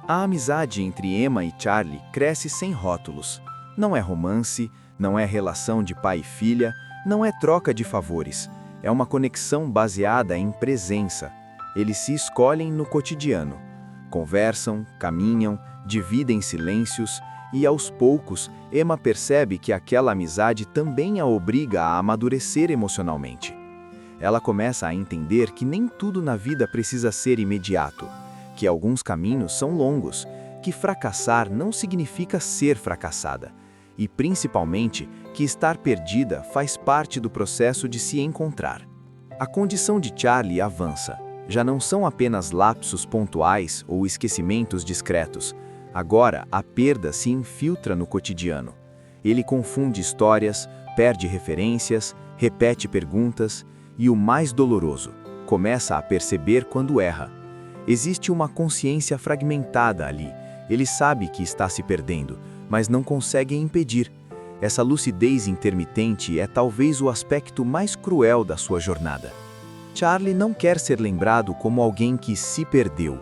A amizade entre Emma e Charlie cresce sem rótulos. Não é romance, não é relação de pai e filha, não é troca de favores. É uma conexão baseada em presença. Eles se escolhem no cotidiano. Conversam, caminham, dividem silêncios e, aos poucos, Emma percebe que aquela amizade também a obriga a amadurecer emocionalmente. Ela começa a entender que nem tudo na vida precisa ser imediato, que alguns caminhos são longos, que fracassar não significa ser fracassada, e principalmente que estar perdida faz parte do processo de se encontrar. A condição de Charlie avança. Já não são apenas lapsos pontuais ou esquecimentos discretos. Agora, a perda se infiltra no cotidiano. Ele confunde histórias, perde referências, repete perguntas e, o mais doloroso, começa a perceber quando erra. Existe uma consciência fragmentada ali. Ele sabe que está se perdendo, mas não consegue impedir. Essa lucidez intermitente é talvez o aspecto mais cruel da sua jornada. Charlie não quer ser lembrado como alguém que se perdeu.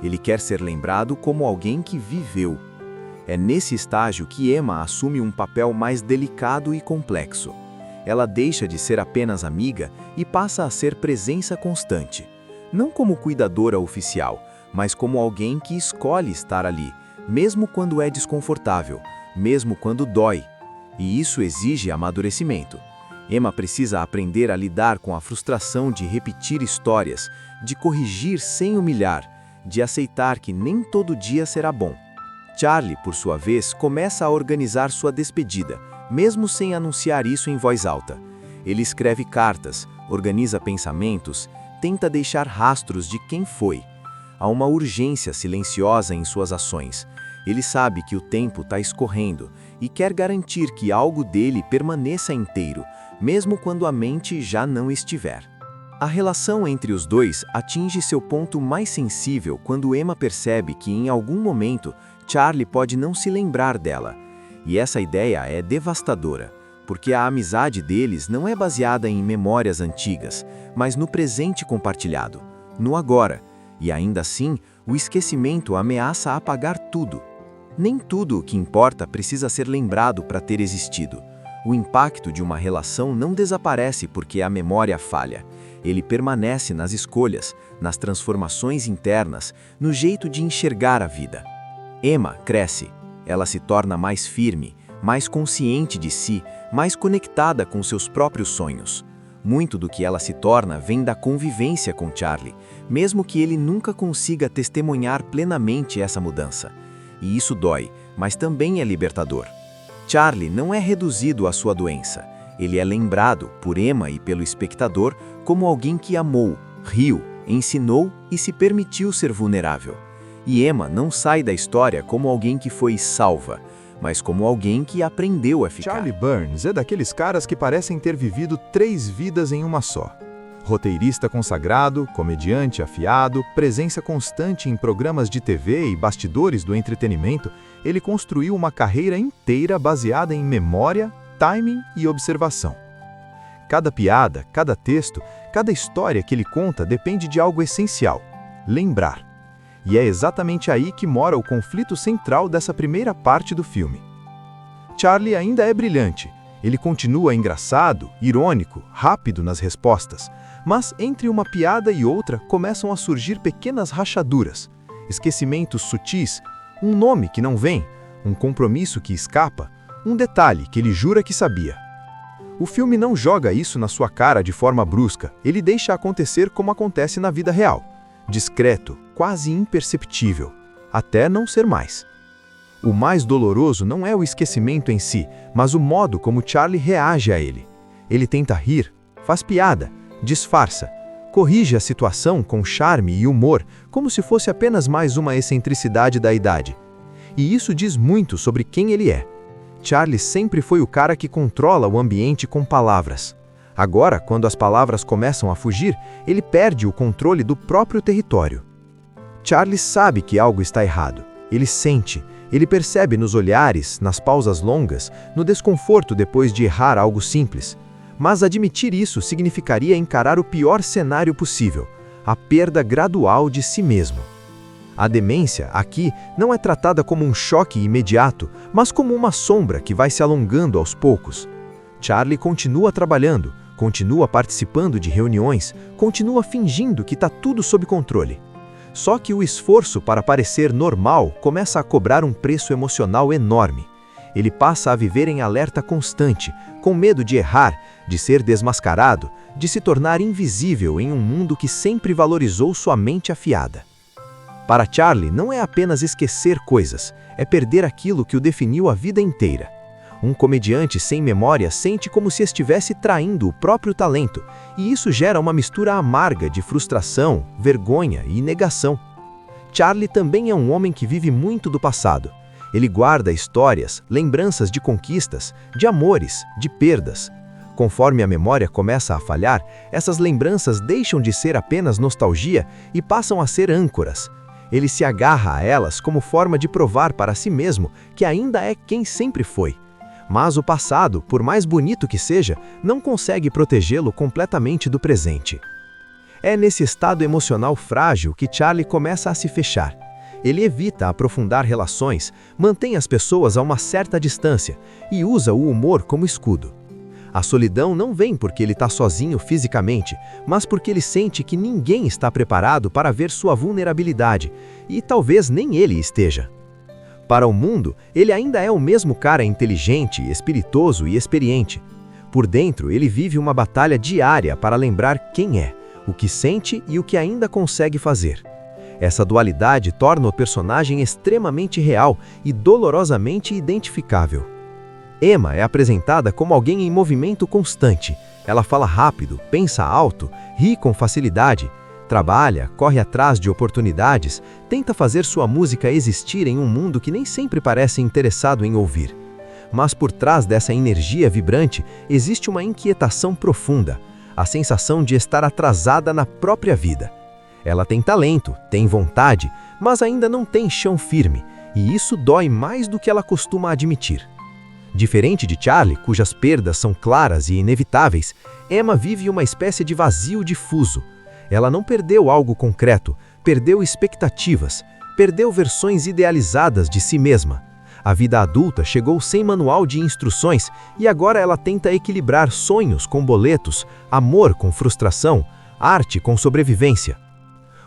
Ele quer ser lembrado como alguém que viveu. É nesse estágio que Emma assume um papel mais delicado e complexo. Ela deixa de ser apenas amiga e passa a ser presença constante. Não como cuidadora oficial, mas como alguém que escolhe estar ali, mesmo quando é desconfortável, mesmo quando dói. E isso exige amadurecimento. Emma precisa aprender a lidar com a frustração de repetir histórias, de corrigir sem humilhar, de aceitar que nem todo dia será bom. Charlie, por sua vez, começa a organizar sua despedida, mesmo sem anunciar isso em voz alta. Ele escreve cartas, organiza pensamentos, tenta deixar rastros de quem foi. Há uma urgência silenciosa em suas ações. Ele sabe que o tempo está escorrendo e quer garantir que algo dele permaneça inteiro, mesmo quando a mente já não estiver. A relação entre os dois atinge seu ponto mais sensível quando Emma percebe que, em algum momento, Charlie pode não se lembrar dela. E essa ideia é devastadora, porque a amizade deles não é baseada em memórias antigas, mas no presente compartilhado, no agora. E ainda assim, o esquecimento ameaça apagar tudo. Nem tudo o que importa precisa ser lembrado para ter existido. O impacto de uma relação não desaparece porque a memória falha. Ele permanece nas escolhas, nas transformações internas, no jeito de enxergar a vida. Emma cresce. Ela se torna mais firme, mais consciente de si, mais conectada com seus próprios sonhos. Muito do que ela se torna vem da convivência com Charlie, mesmo que ele nunca consiga testemunhar plenamente essa mudança. E isso dói, mas também é libertador. Charlie não é reduzido à sua doença. Ele é lembrado, por Emma e pelo espectador, como alguém que amou, riu, ensinou e se permitiu ser vulnerável. E Emma não sai da história como alguém que foi salva, mas como alguém que aprendeu a ficar. Charlie Burns é daqueles caras que parecem ter vivido 3 vidas em uma só. Roteirista consagrado, comediante afiado, presença constante em programas de TV e bastidores do entretenimento, ele construiu uma carreira inteira baseada em memória, timing e observação. Cada piada, cada texto, cada história que ele conta depende de algo essencial: lembrar. E é exatamente aí que mora o conflito central dessa primeira parte do filme. Charlie ainda é brilhante. Ele continua engraçado, irônico, rápido nas respostas, mas entre uma piada e outra começam a surgir pequenas rachaduras, esquecimentos sutis, um nome que não vem, um compromisso que escapa, um detalhe que ele jura que sabia. O filme não joga isso na sua cara de forma brusca, ele deixa acontecer como acontece na vida real, discreto, quase imperceptível, até não ser mais. O mais doloroso não é o esquecimento em si, mas o modo como Charlie reage a ele. Ele tenta rir, faz piada, disfarça, corrige a situação com charme e humor, como se fosse apenas mais uma excentricidade da idade. E isso diz muito sobre quem ele é. Charlie sempre foi o cara que controla o ambiente com palavras. Agora, quando as palavras começam a fugir, ele perde o controle do próprio território. Charlie sabe que algo está errado. Ele sente, ele percebe nos olhares, nas pausas longas, no desconforto depois de errar algo simples. Mas admitir isso significaria encarar o pior cenário possível, a perda gradual de si mesmo. A demência, aqui, não é tratada como um choque imediato, mas como uma sombra que vai se alongando aos poucos. Charlie continua trabalhando, continua participando de reuniões, continua fingindo que está tudo sob controle. Só que o esforço para parecer normal começa a cobrar um preço emocional enorme. Ele passa a viver em alerta constante, com medo de errar, de ser desmascarado, de se tornar invisível em um mundo que sempre valorizou sua mente afiada. Para Charlie, não é apenas esquecer coisas, é perder aquilo que o definiu a vida inteira. Um comediante sem memória sente como se estivesse traindo o próprio talento, e isso gera uma mistura amarga de frustração, vergonha e negação. Charlie também é um homem que vive muito do passado. Ele guarda histórias, lembranças de conquistas, de amores, de perdas. Conforme a memória começa a falhar, essas lembranças deixam de ser apenas nostalgia e passam a ser âncoras. Ele se agarra a elas como forma de provar para si mesmo que ainda é quem sempre foi. Mas o passado, por mais bonito que seja, não consegue protegê-lo completamente do presente. É nesse estado emocional frágil que Charlie começa a se fechar. Ele evita aprofundar relações, mantém as pessoas a uma certa distância e usa o humor como escudo. A solidão não vem porque ele está sozinho fisicamente, mas porque ele sente que ninguém está preparado para ver sua vulnerabilidade, e talvez nem ele esteja. Para o mundo, ele ainda é o mesmo cara inteligente, espiritoso e experiente. Por dentro, ele vive uma batalha diária para lembrar quem é, o que sente e o que ainda consegue fazer. Essa dualidade torna o personagem extremamente real e dolorosamente identificável. Emma é apresentada como alguém em movimento constante. Ela fala rápido, pensa alto, ri com facilidade, trabalha, corre atrás de oportunidades, tenta fazer sua música existir em um mundo que nem sempre parece interessado em ouvir. Mas por trás dessa energia vibrante existe uma inquietação profunda, a sensação de estar atrasada na própria vida. Ela tem talento, tem vontade, mas ainda não tem chão firme, e isso dói mais do que ela costuma admitir. Diferente de Charlie, cujas perdas são claras e inevitáveis, Emma vive uma espécie de vazio difuso. Ela não perdeu algo concreto, perdeu expectativas, perdeu versões idealizadas de si mesma. A vida adulta chegou sem manual de instruções e agora ela tenta equilibrar sonhos com boletos, amor com frustração, arte com sobrevivência.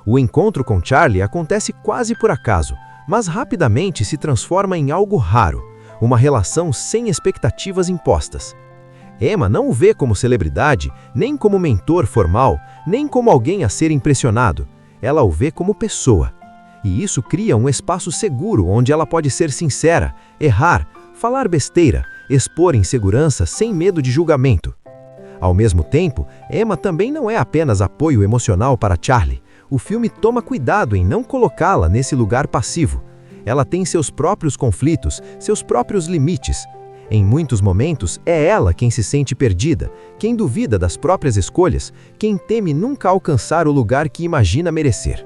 O encontro com Charlie acontece quase por acaso, mas rapidamente se transforma em algo raro. Uma relação sem expectativas impostas. Emma não o vê como celebridade, nem como mentor formal, nem como alguém a ser impressionado. Ela o vê como pessoa. E isso cria um espaço seguro onde ela pode ser sincera, errar, falar besteira, expor insegurança sem medo de julgamento. Ao mesmo tempo, Emma também não é apenas apoio emocional para Charlie. O filme toma cuidado em não colocá-la nesse lugar passivo. Ela tem seus próprios conflitos, seus próprios limites. Em muitos momentos, é ela quem se sente perdida, quem duvida das próprias escolhas, quem teme nunca alcançar o lugar que imagina merecer.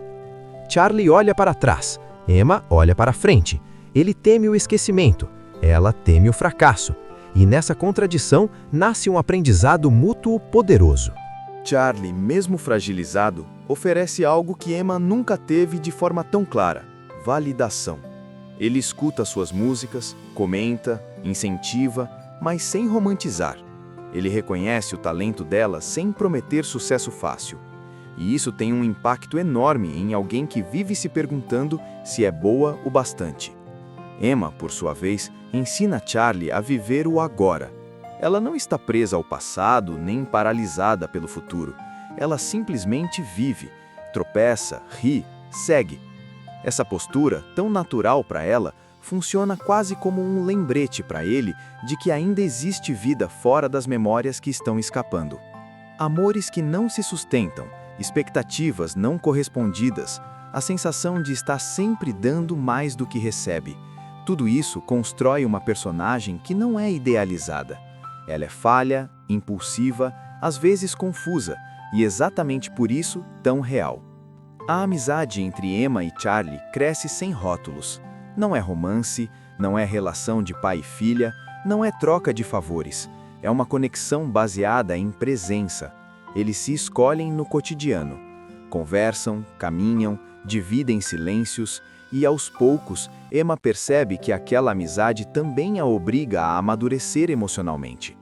Charlie olha para trás, Emma olha para frente. Ele teme o esquecimento, ela teme o fracasso. E nessa contradição, nasce um aprendizado mútuo poderoso. Charlie, mesmo fragilizado, oferece algo que Emma nunca teve de forma tão clara: validação. Ele escuta suas músicas, comenta, incentiva, mas sem romantizar. Ele reconhece o talento dela sem prometer sucesso fácil. E isso tem um impacto enorme em alguém que vive se perguntando se é boa o bastante. Emma, por sua vez, ensina Charlie a viver o agora. Ela não está presa ao passado nem paralisada pelo futuro. Ela simplesmente vive, tropeça, ri, segue. Essa postura, tão natural para ela, funciona quase como um lembrete para ele de que ainda existe vida fora das memórias que estão escapando. Amores que não se sustentam, expectativas não correspondidas, a sensação de estar sempre dando mais do que recebe. Tudo isso constrói uma personagem que não é idealizada. Ela é falha, impulsiva, às vezes confusa, e exatamente por isso tão real. A amizade entre Emma e Charlie cresce sem rótulos. Não é romance, não é relação de pai e filha, não é troca de favores. É uma conexão baseada em presença. Eles se escolhem no cotidiano. Conversam, caminham, dividem silêncios e, aos poucos, Emma percebe que aquela amizade também a obriga a amadurecer emocionalmente.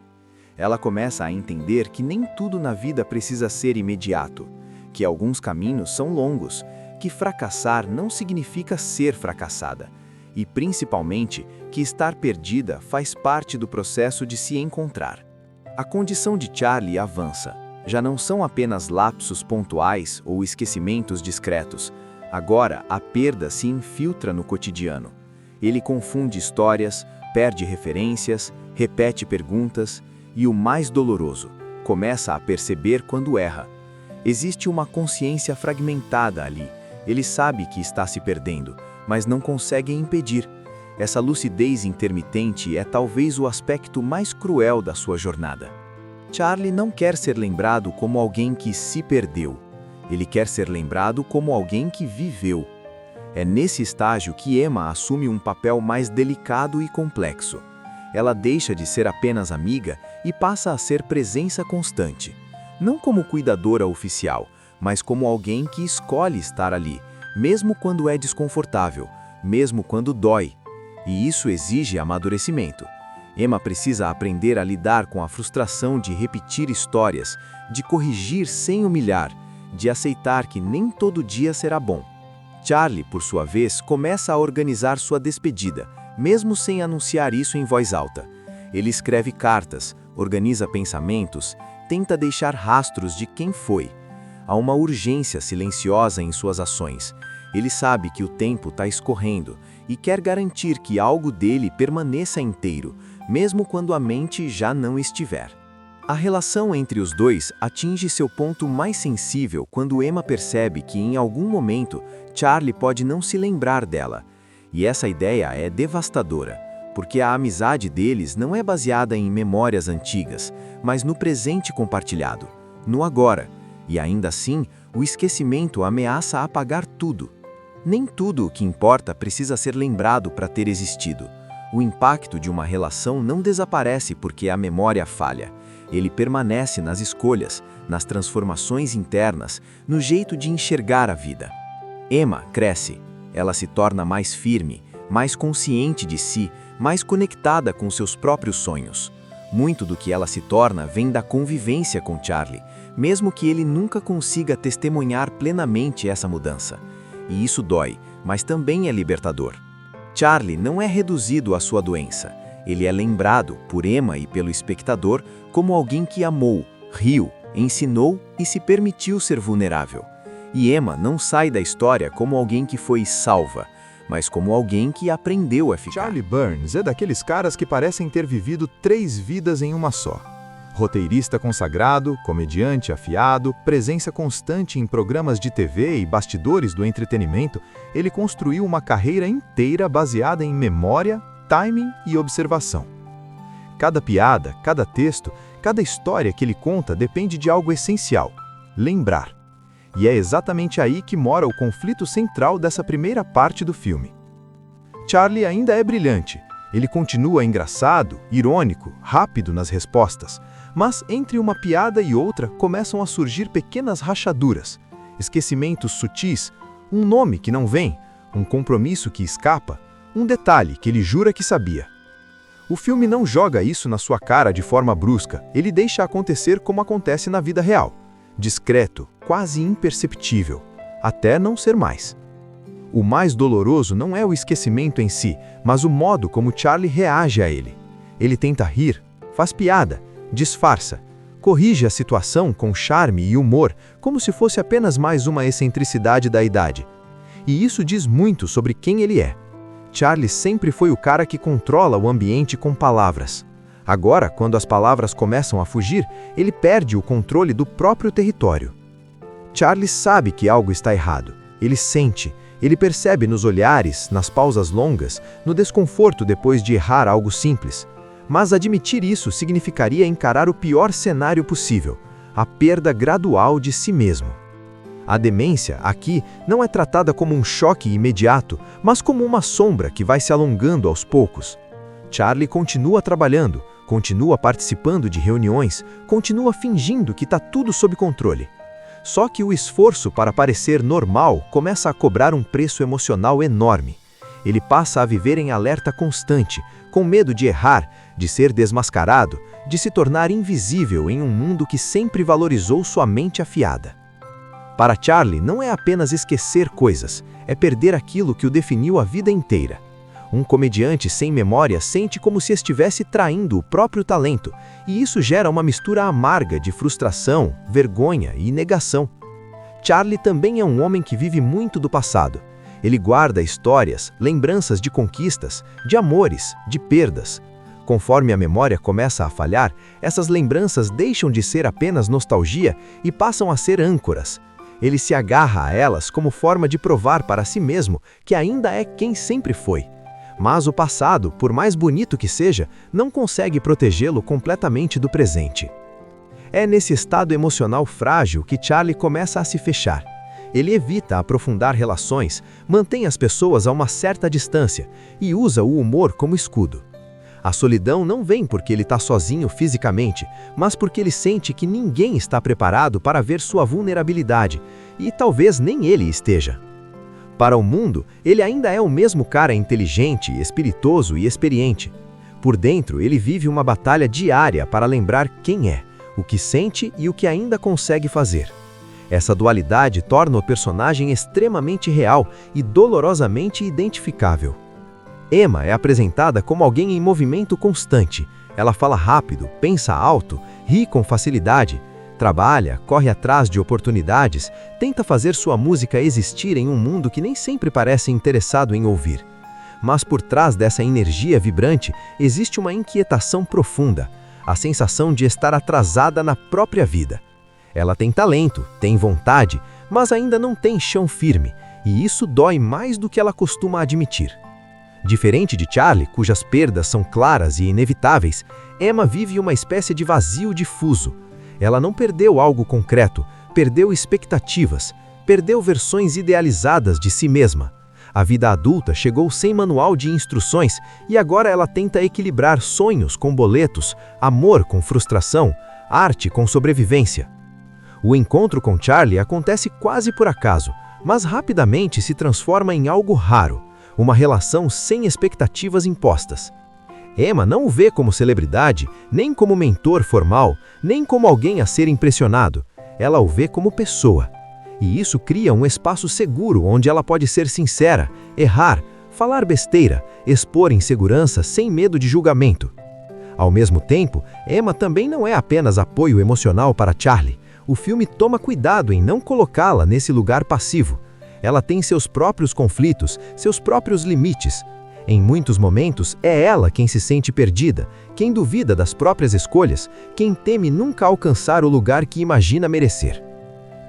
Ela começa a entender que nem tudo na vida precisa ser imediato, que alguns caminhos são longos, que fracassar não significa ser fracassada, e principalmente que estar perdida faz parte do processo de se encontrar. A condição de Charlie avança. Já não são apenas lapsos pontuais ou esquecimentos discretos. Agora, a perda se infiltra no cotidiano. Ele confunde histórias, perde referências, repete perguntas e, o mais doloroso, começa a perceber quando erra. Existe uma consciência fragmentada ali. Ele sabe que está se perdendo, mas não consegue impedir. Essa lucidez intermitente é talvez o aspecto mais cruel da sua jornada. Charlie não quer ser lembrado como alguém que se perdeu. Ele quer ser lembrado como alguém que viveu. É nesse estágio que Emma assume um papel mais delicado e complexo. Ela deixa de ser apenas amiga e passa a ser presença constante. Não como cuidadora oficial, mas como alguém que escolhe estar ali, mesmo quando é desconfortável, mesmo quando dói. E isso exige amadurecimento. Emma precisa aprender a lidar com a frustração de repetir histórias, de corrigir sem humilhar, de aceitar que nem todo dia será bom. Charlie, por sua vez, começa a organizar sua despedida, mesmo sem anunciar isso em voz alta. Ele escreve cartas, organiza pensamentos, tenta deixar rastros de quem foi. Há uma urgência silenciosa em suas ações. Ele sabe que o tempo está escorrendo e quer garantir que algo dele permaneça inteiro, mesmo quando a mente já não estiver. A relação entre os dois atinge seu ponto mais sensível quando Emma percebe que em algum momento Charlie pode não se lembrar dela. E essa ideia é devastadora, porque a amizade deles não é baseada em memórias antigas, mas no presente compartilhado, no agora. E ainda assim, o esquecimento ameaça apagar tudo. Nem tudo o que importa precisa ser lembrado para ter existido. O impacto de uma relação não desaparece porque a memória falha. Ele permanece nas escolhas, nas transformações internas, no jeito de enxergar a vida. Emma cresce. Ela se torna mais firme, mais consciente de si, mais conectada com seus próprios sonhos. Muito do que ela se torna vem da convivência com Charlie, mesmo que ele nunca consiga testemunhar plenamente essa mudança. E isso dói, mas também é libertador. Charlie não é reduzido à sua doença. Ele é lembrado, por Emma e pelo espectador, como alguém que amou, riu, ensinou e se permitiu ser vulnerável. E Emma não sai da história como alguém que foi salva, mas como alguém que aprendeu a ficar. Charlie Burns é daqueles caras que parecem ter vivido 3 vidas em uma só. Roteirista consagrado, comediante afiado, presença constante em programas de TV e bastidores do entretenimento, ele construiu uma carreira inteira baseada em memória, timing e observação. Cada piada, cada texto, cada história que ele conta depende de algo essencial: lembrar. E é exatamente aí que mora o conflito central dessa primeira parte do filme. Charlie ainda é brilhante. Ele continua engraçado, irônico, rápido nas respostas, mas entre uma piada e outra começam a surgir pequenas rachaduras, esquecimentos sutis, um nome que não vem, um compromisso que escapa, um detalhe que ele jura que sabia. O filme não joga isso na sua cara de forma brusca, ele deixa acontecer como acontece na vida real. Discreto, quase imperceptível, até não ser mais. O mais doloroso não é o esquecimento em si, mas o modo como Charlie reage a ele. Ele tenta rir, faz piada, disfarça, corrige a situação com charme e humor, como se fosse apenas mais uma excentricidade da idade. E isso diz muito sobre quem ele é. Charlie sempre foi o cara que controla o ambiente com palavras. Agora, quando as palavras começam a fugir, ele perde o controle do próprio território. Charlie sabe que algo está errado. Ele sente, ele percebe nos olhares, nas pausas longas, no desconforto depois de errar algo simples. Mas admitir isso significaria encarar o pior cenário possível, a perda gradual de si mesmo. A demência, aqui, não é tratada como um choque imediato, mas como uma sombra que vai se alongando aos poucos. Charlie continua trabalhando, continua participando de reuniões, continua fingindo que está tudo sob controle. Só que o esforço para parecer normal começa a cobrar um preço emocional enorme. Ele passa a viver em alerta constante, com medo de errar, de ser desmascarado, de se tornar invisível em um mundo que sempre valorizou sua mente afiada. Para Charlie, não é apenas esquecer coisas, é perder aquilo que o definiu a vida inteira. Um comediante sem memória sente como se estivesse traindo o próprio talento, e isso gera uma mistura amarga de frustração, vergonha e negação. Charlie também é um homem que vive muito do passado. Ele guarda histórias, lembranças de conquistas, de amores, de perdas. Conforme a memória começa a falhar, essas lembranças deixam de ser apenas nostalgia e passam a ser âncoras. Ele se agarra a elas como forma de provar para si mesmo que ainda é quem sempre foi. Mas o passado, por mais bonito que seja, não consegue protegê-lo completamente do presente. É nesse estado emocional frágil que Charlie começa a se fechar. Ele evita aprofundar relações, mantém as pessoas a uma certa distância e usa o humor como escudo. A solidão não vem porque ele está sozinho fisicamente, mas porque ele sente que ninguém está preparado para ver sua vulnerabilidade, e talvez nem ele esteja. Para o mundo, ele ainda é o mesmo cara inteligente, espiritoso e experiente. Por dentro, ele vive uma batalha diária para lembrar quem é, o que sente e o que ainda consegue fazer. Essa dualidade torna o personagem extremamente real e dolorosamente identificável. Emma é apresentada como alguém em movimento constante. Ela fala rápido, pensa alto, ri com facilidade, trabalha, corre atrás de oportunidades, tenta fazer sua música existir em um mundo que nem sempre parece interessado em ouvir. Mas por trás dessa energia vibrante existe uma inquietação profunda, a sensação de estar atrasada na própria vida. Ela tem talento, tem vontade, mas ainda não tem chão firme, e isso dói mais do que ela costuma admitir. Diferente de Charlie, cujas perdas são claras e inevitáveis, Emma vive uma espécie de vazio difuso. Ela não perdeu algo concreto, perdeu expectativas, perdeu versões idealizadas de si mesma. A vida adulta chegou sem manual de instruções e agora ela tenta equilibrar sonhos com boletos, amor com frustração, arte com sobrevivência. O encontro com Charlie acontece quase por acaso, mas rapidamente se transforma em algo raro, uma relação sem expectativas impostas. Emma não o vê como celebridade, nem como mentor formal, nem como alguém a ser impressionado. Ela o vê como pessoa. E isso cria um espaço seguro onde ela pode ser sincera, errar, falar besteira, expor insegurança sem medo de julgamento. Ao mesmo tempo, Emma também não é apenas apoio emocional para Charlie. O filme toma cuidado em não colocá-la nesse lugar passivo. Ela tem seus próprios conflitos, seus próprios limites. Em muitos momentos, é ela quem se sente perdida, quem duvida das próprias escolhas, quem teme nunca alcançar o lugar que imagina merecer.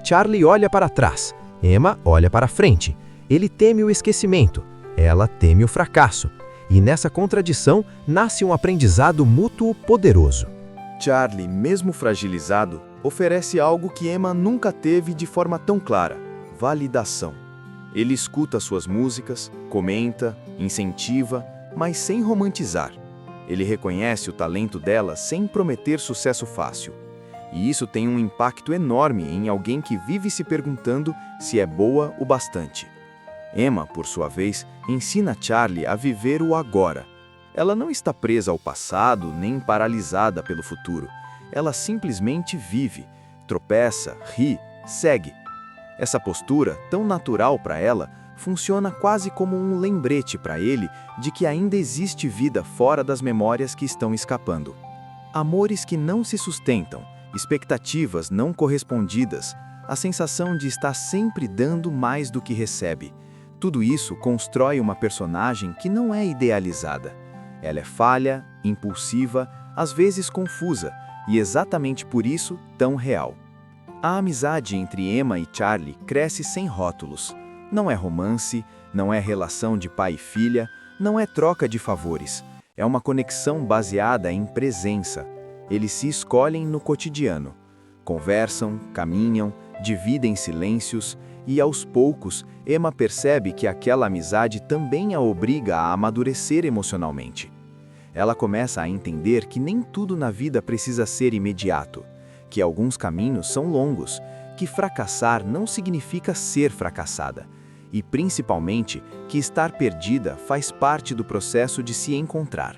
Charlie olha para trás, Emma olha para frente. Ele teme o esquecimento, ela teme o fracasso. E nessa contradição nasce um aprendizado mútuo poderoso. Charlie, mesmo fragilizado, oferece algo que Emma nunca teve de forma tão clara: validação. Ele escuta suas músicas, comenta, incentiva, mas sem romantizar. Ele reconhece o talento dela sem prometer sucesso fácil. E isso tem um impacto enorme em alguém que vive se perguntando se é boa o bastante. Emma, por sua vez, ensina Charlie a viver o agora. Ela não está presa ao passado nem paralisada pelo futuro. Ela simplesmente vive, tropeça, ri, segue. Essa postura, tão natural para ela, funciona quase como um lembrete para ele de que ainda existe vida fora das memórias que estão escapando. Amores que não se sustentam, expectativas não correspondidas, a sensação de estar sempre dando mais do que recebe. Tudo isso constrói uma personagem que não é idealizada. Ela é falha, impulsiva, às vezes confusa, e exatamente por isso tão real. A amizade entre Emma e Charlie cresce sem rótulos. Não é romance, não é relação de pai e filha, não é troca de favores. É uma conexão baseada em presença. Eles se escolhem no cotidiano. Conversam, caminham, dividem silêncios e, aos poucos, Emma percebe que aquela amizade também a obriga a amadurecer emocionalmente. Ela começa a entender que nem tudo na vida precisa ser imediato, que alguns caminhos são longos, que fracassar não significa ser fracassada, e principalmente que estar perdida faz parte do processo de se encontrar.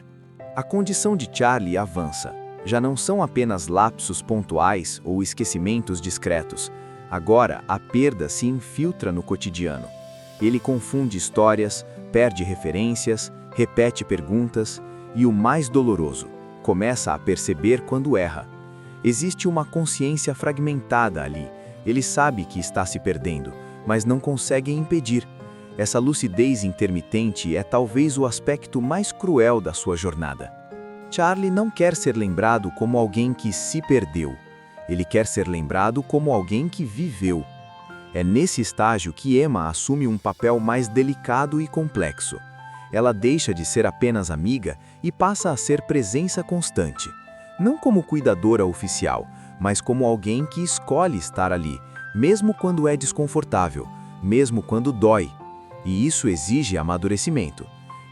A condição de Charlie avança. Já não são apenas lapsos pontuais ou esquecimentos discretos. Agora, a perda se infiltra no cotidiano. Ele confunde histórias, perde referências, repete perguntas e, o mais doloroso, começa a perceber quando erra. Existe uma consciência fragmentada ali. Ele sabe que está se perdendo, mas não consegue impedir. Essa lucidez intermitente é talvez o aspecto mais cruel da sua jornada. Charlie não quer ser lembrado como alguém que se perdeu. Ele quer ser lembrado como alguém que viveu. É nesse estágio que Emma assume um papel mais delicado e complexo. Ela deixa de ser apenas amiga e passa a ser presença constante. Não como cuidadora oficial, mas como alguém que escolhe estar ali, mesmo quando é desconfortável, mesmo quando dói. E isso exige amadurecimento.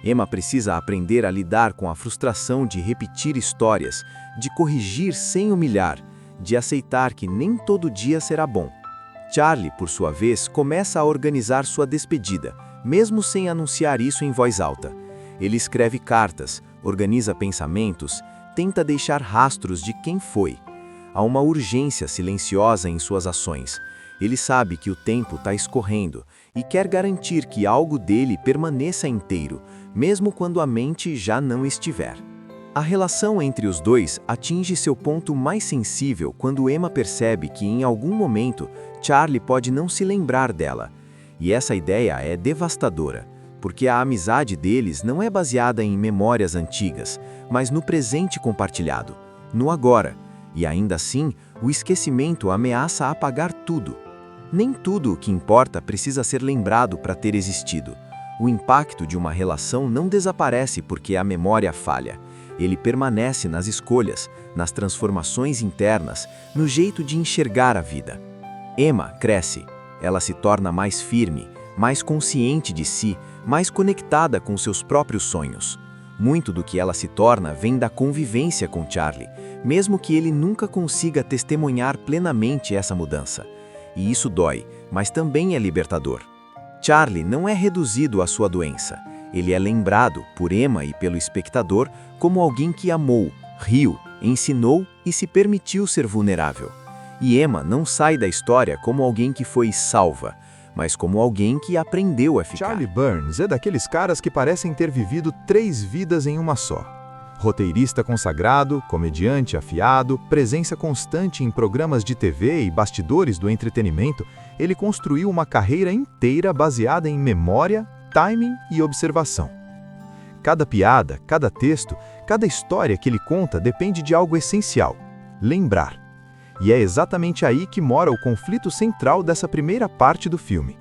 Emma precisa aprender a lidar com a frustração de repetir histórias, de corrigir sem humilhar, de aceitar que nem todo dia será bom. Charlie, por sua vez, começa a organizar sua despedida, mesmo sem anunciar isso em voz alta. Ele escreve cartas, organiza pensamentos, tenta deixar rastros de quem foi. Há uma urgência silenciosa em suas ações. Ele sabe que o tempo está escorrendo e quer garantir que algo dele permaneça inteiro, mesmo quando a mente já não estiver. A relação entre os dois atinge seu ponto mais sensível quando Emma percebe que, em algum momento, Charlie pode não se lembrar dela. E essa ideia é devastadora, porque a amizade deles não é baseada em memórias antigas, mas no presente compartilhado, no agora. E ainda assim, o esquecimento ameaça apagar tudo. Nem tudo o que importa precisa ser lembrado para ter existido. O impacto de uma relação não desaparece porque a memória falha. Ele permanece nas escolhas, nas transformações internas, no jeito de enxergar a vida. Emma cresce. Ela se torna mais firme, mais consciente de si, mais conectada com seus próprios sonhos. Muito do que ela se torna vem da convivência com Charlie, mesmo que ele nunca consiga testemunhar plenamente essa mudança. E isso dói, mas também é libertador. Charlie não é reduzido à sua doença. Ele é lembrado, por Emma e pelo espectador, como alguém que amou, riu, ensinou e se permitiu ser vulnerável. E Emma não sai da história como alguém que foi salva, mas como alguém que aprendeu a ficar. Charlie Burns é daqueles caras que parecem ter vivido 3 vidas em uma só. Roteirista consagrado, comediante afiado, presença constante em programas de TV e bastidores do entretenimento, ele construiu uma carreira inteira baseada em memória, timing e observação. Cada piada, cada texto, cada história que ele conta depende de algo essencial: lembrar. E é exatamente aí que mora o conflito central dessa primeira parte do filme.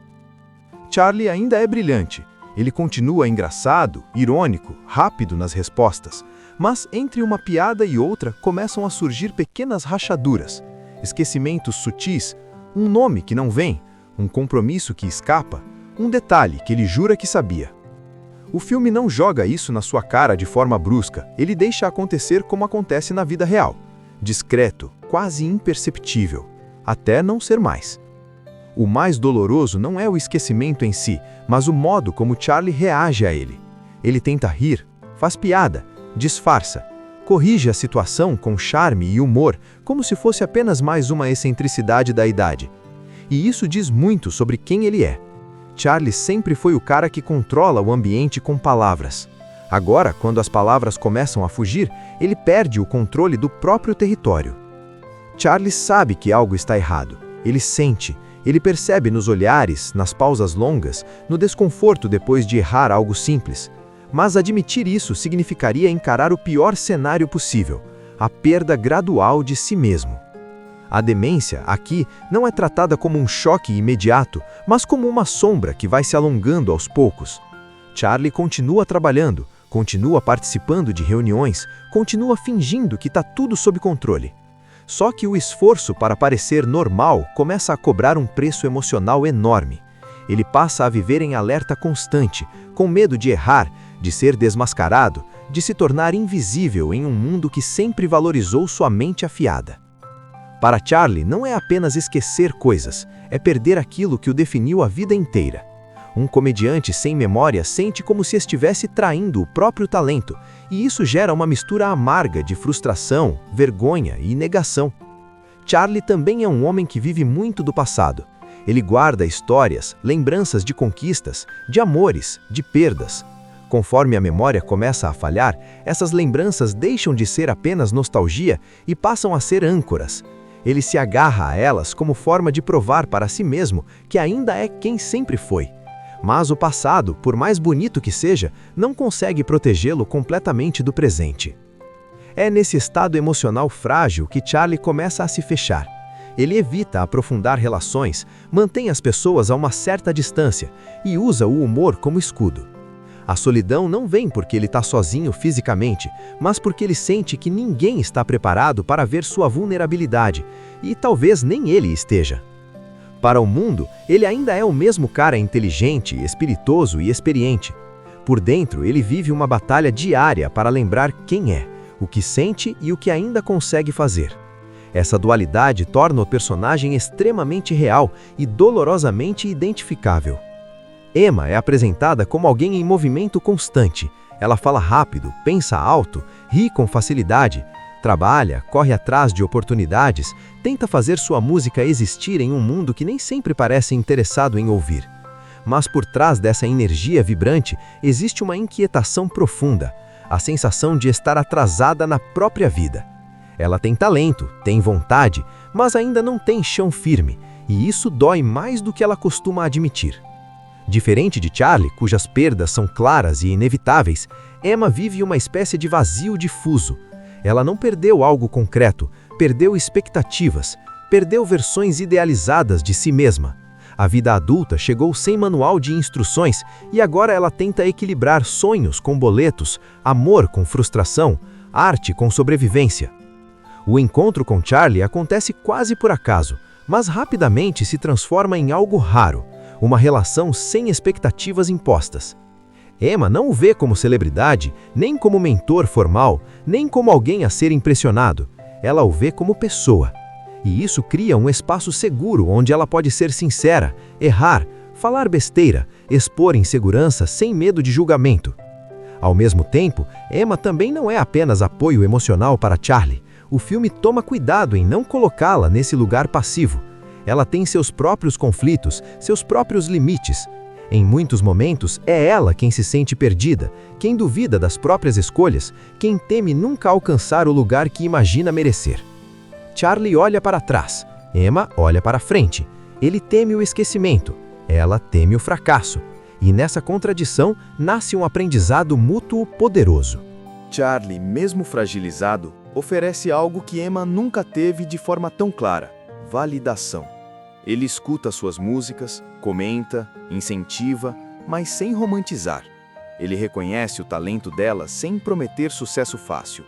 Charlie ainda é brilhante. Ele continua engraçado, irônico, rápido nas respostas, mas entre uma piada e outra começam a surgir pequenas rachaduras, esquecimentos sutis, um nome que não vem, um compromisso que escapa, um detalhe que ele jura que sabia. O filme não joga isso na sua cara de forma brusca, ele deixa acontecer como acontece na vida real, discreto, quase imperceptível, até não ser mais. O mais doloroso não é o esquecimento em si, mas o modo como Charlie reage a ele. Ele tenta rir, faz piada, disfarça, corrige a situação com charme e humor, como se fosse apenas mais uma excentricidade da idade. E isso diz muito sobre quem ele é. Charlie sempre foi o cara que controla o ambiente com palavras. Agora, quando as palavras começam a fugir, ele perde o controle do próprio território. Charlie sabe que algo está errado. Ele sente, ele percebe nos olhares, nas pausas longas, no desconforto depois de errar algo simples. Mas admitir isso significaria encarar o pior cenário possível, a perda gradual de si mesmo. A demência, aqui, não é tratada como um choque imediato, mas como uma sombra que vai se alongando aos poucos. Charlie continua trabalhando, continua participando de reuniões, continua fingindo que está tudo sob controle. Só que o esforço para parecer normal começa a cobrar um preço emocional enorme. Ele passa a viver em alerta constante, com medo de errar, de ser desmascarado, de se tornar invisível em um mundo que sempre valorizou sua mente afiada. Para Charlie, não é apenas esquecer coisas, é perder aquilo que o definiu a vida inteira. Um comediante sem memória sente como se estivesse traindo o próprio talento, e isso gera uma mistura amarga de frustração, vergonha e negação. Charlie também é um homem que vive muito do passado. Ele guarda histórias, lembranças de conquistas, de amores, de perdas. Conforme a memória começa a falhar, essas lembranças deixam de ser apenas nostalgia e passam a ser âncoras. Ele se agarra a elas como forma de provar para si mesmo que ainda é quem sempre foi. Mas o passado, por mais bonito que seja, não consegue protegê-lo completamente do presente. É nesse estado emocional frágil que Charlie começa a se fechar. Ele evita aprofundar relações, mantém as pessoas a uma certa distância e usa o humor como escudo. A solidão não vem porque ele está sozinho fisicamente, mas porque ele sente que ninguém está preparado para ver sua vulnerabilidade, e talvez nem ele esteja. Para o mundo, ele ainda é o mesmo cara inteligente, espiritoso e experiente. Por dentro, ele vive uma batalha diária para lembrar quem é, o que sente e o que ainda consegue fazer. Essa dualidade torna o personagem extremamente real e dolorosamente identificável. Emma é apresentada como alguém em movimento constante. Ela fala rápido, pensa alto, ri com facilidade, trabalha, corre atrás de oportunidades, tenta fazer sua música existir em um mundo que nem sempre parece interessado em ouvir. Mas por trás dessa energia vibrante existe uma inquietação profunda, a sensação de estar atrasada na própria vida. Ela tem talento, tem vontade, mas ainda não tem chão firme, e isso dói mais do que ela costuma admitir. Diferente de Charlie, cujas perdas são claras e inevitáveis, Emma vive uma espécie de vazio difuso. Ela não perdeu algo concreto, perdeu expectativas, perdeu versões idealizadas de si mesma. A vida adulta chegou sem manual de instruções e agora ela tenta equilibrar sonhos com boletos, amor com frustração, arte com sobrevivência. O encontro com Charlie acontece quase por acaso, mas rapidamente se transforma em algo raro. Uma relação sem expectativas impostas. Emma não o vê como celebridade, nem como mentor formal, nem como alguém a ser impressionado. Ela o vê como pessoa. E isso cria um espaço seguro onde ela pode ser sincera, errar, falar besteira, expor insegurança sem medo de julgamento. Ao mesmo tempo, Emma também não é apenas apoio emocional para Charlie. O filme toma cuidado em não colocá-la nesse lugar passivo. Ela tem seus próprios conflitos, seus próprios limites. Em muitos momentos, é ela quem se sente perdida, quem duvida das próprias escolhas, quem teme nunca alcançar o lugar que imagina merecer. Charlie olha para trás, Emma olha para frente. Ele teme o esquecimento, ela teme o fracasso. E nessa contradição, nasce um aprendizado mútuo poderoso. Charlie, mesmo fragilizado, oferece algo que Emma nunca teve de forma tão clara: validação. Ele escuta suas músicas, comenta, incentiva, mas sem romantizar. Ele reconhece o talento dela sem prometer sucesso fácil.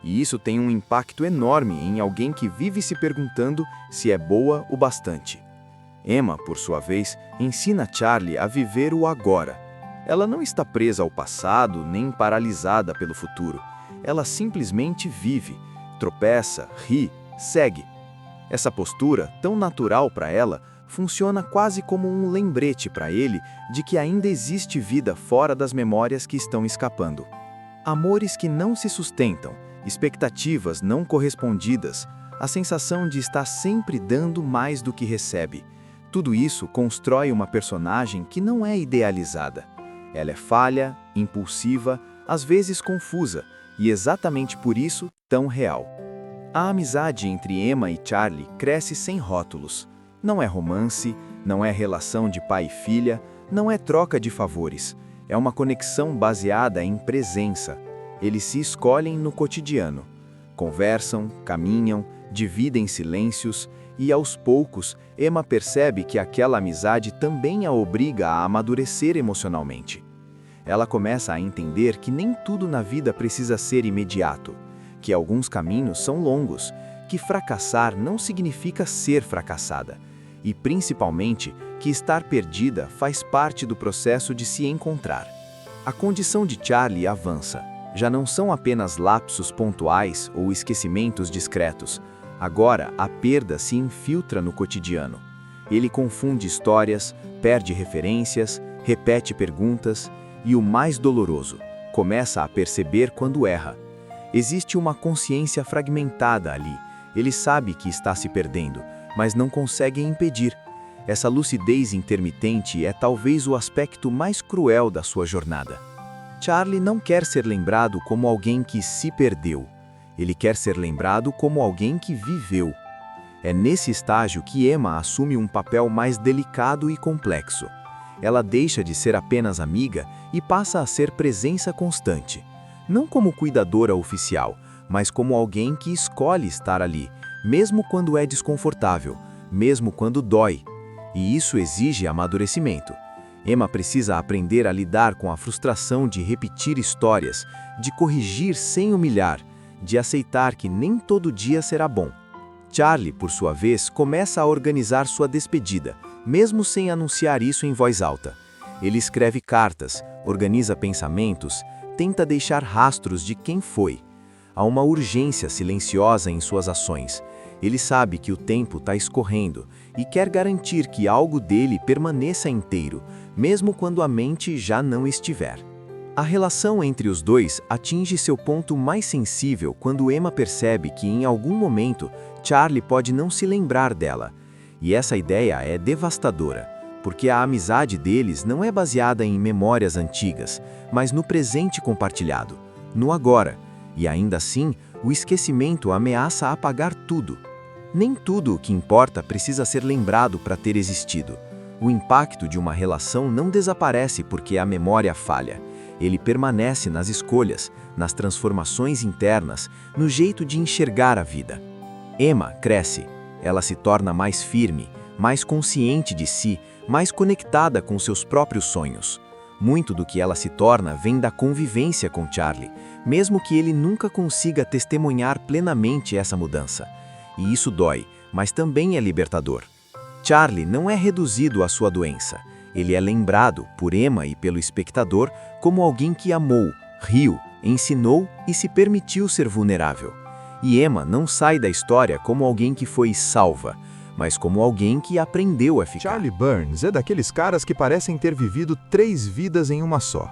E isso tem um impacto enorme em alguém que vive se perguntando se é boa o bastante. Emma, por sua vez, ensina Charlie a viver o agora. Ela não está presa ao passado nem paralisada pelo futuro. Ela simplesmente vive, tropeça, ri, segue. Essa postura, tão natural para ela, funciona quase como um lembrete para ele de que ainda existe vida fora das memórias que estão escapando. Amores que não se sustentam, expectativas não correspondidas, a sensação de estar sempre dando mais do que recebe. Tudo isso constrói uma personagem que não é idealizada. Ela é falha, impulsiva, às vezes confusa, e exatamente por isso tão real. A amizade entre Emma e Charlie cresce sem rótulos. Não é romance, não é relação de pai e filha, não é troca de favores. É uma conexão baseada em presença. Eles se escolhem no cotidiano. Conversam, caminham, dividem silêncios e, aos poucos, Emma percebe que aquela amizade também a obriga a amadurecer emocionalmente. Ela começa a entender que nem tudo na vida precisa ser imediato, que alguns caminhos são longos, que fracassar não significa ser fracassada, e principalmente que estar perdida faz parte do processo de se encontrar. A condição de Charlie avança. Já não são apenas lapsos pontuais ou esquecimentos discretos. Agora, a perda se infiltra no cotidiano. Ele confunde histórias, perde referências, repete perguntas e, o mais doloroso, começa a perceber quando erra. Existe uma consciência fragmentada ali. Ele sabe que está se perdendo, mas não consegue impedir. Essa lucidez intermitente é talvez o aspecto mais cruel da sua jornada. Charlie não quer ser lembrado como alguém que se perdeu. Ele quer ser lembrado como alguém que viveu. É nesse estágio que Emma assume um papel mais delicado e complexo. Ela deixa de ser apenas amiga e passa a ser presença constante. Não como cuidadora oficial, mas como alguém que escolhe estar ali, mesmo quando é desconfortável, mesmo quando dói. E isso exige amadurecimento. Emma precisa aprender a lidar com a frustração de repetir histórias, de corrigir sem humilhar, de aceitar que nem todo dia será bom. Charlie, por sua vez, começa a organizar sua despedida, mesmo sem anunciar isso em voz alta. Ele escreve cartas, organiza pensamentos, tenta deixar rastros de quem foi. Há uma urgência silenciosa em suas ações. Ele sabe que o tempo está escorrendo e quer garantir que algo dele permaneça inteiro, mesmo quando a mente já não estiver. A relação entre os dois atinge seu ponto mais sensível quando Emma percebe que, em algum momento, Charlie pode não se lembrar dela. E essa ideia é devastadora, porque a amizade deles não é baseada em memórias antigas, mas no presente compartilhado, no agora. E ainda assim, o esquecimento ameaça apagar tudo. Nem tudo o que importa precisa ser lembrado para ter existido. O impacto de uma relação não desaparece porque a memória falha. Ele permanece nas escolhas, nas transformações internas, no jeito de enxergar a vida. Emma cresce. Ela se torna mais firme, mais consciente de si, mais conectada com seus próprios sonhos. Muito do que ela se torna vem da convivência com Charlie, mesmo que ele nunca consiga testemunhar plenamente essa mudança. E isso dói, mas também é libertador. Charlie não é reduzido à sua doença. Ele é lembrado, por Emma e pelo espectador, como alguém que amou, riu, ensinou e se permitiu ser vulnerável. E Emma não sai da história como alguém que foi salva, mas como alguém que aprendeu a ficar. Charlie Burns é daqueles caras que parecem ter vivido 3 vidas em uma só.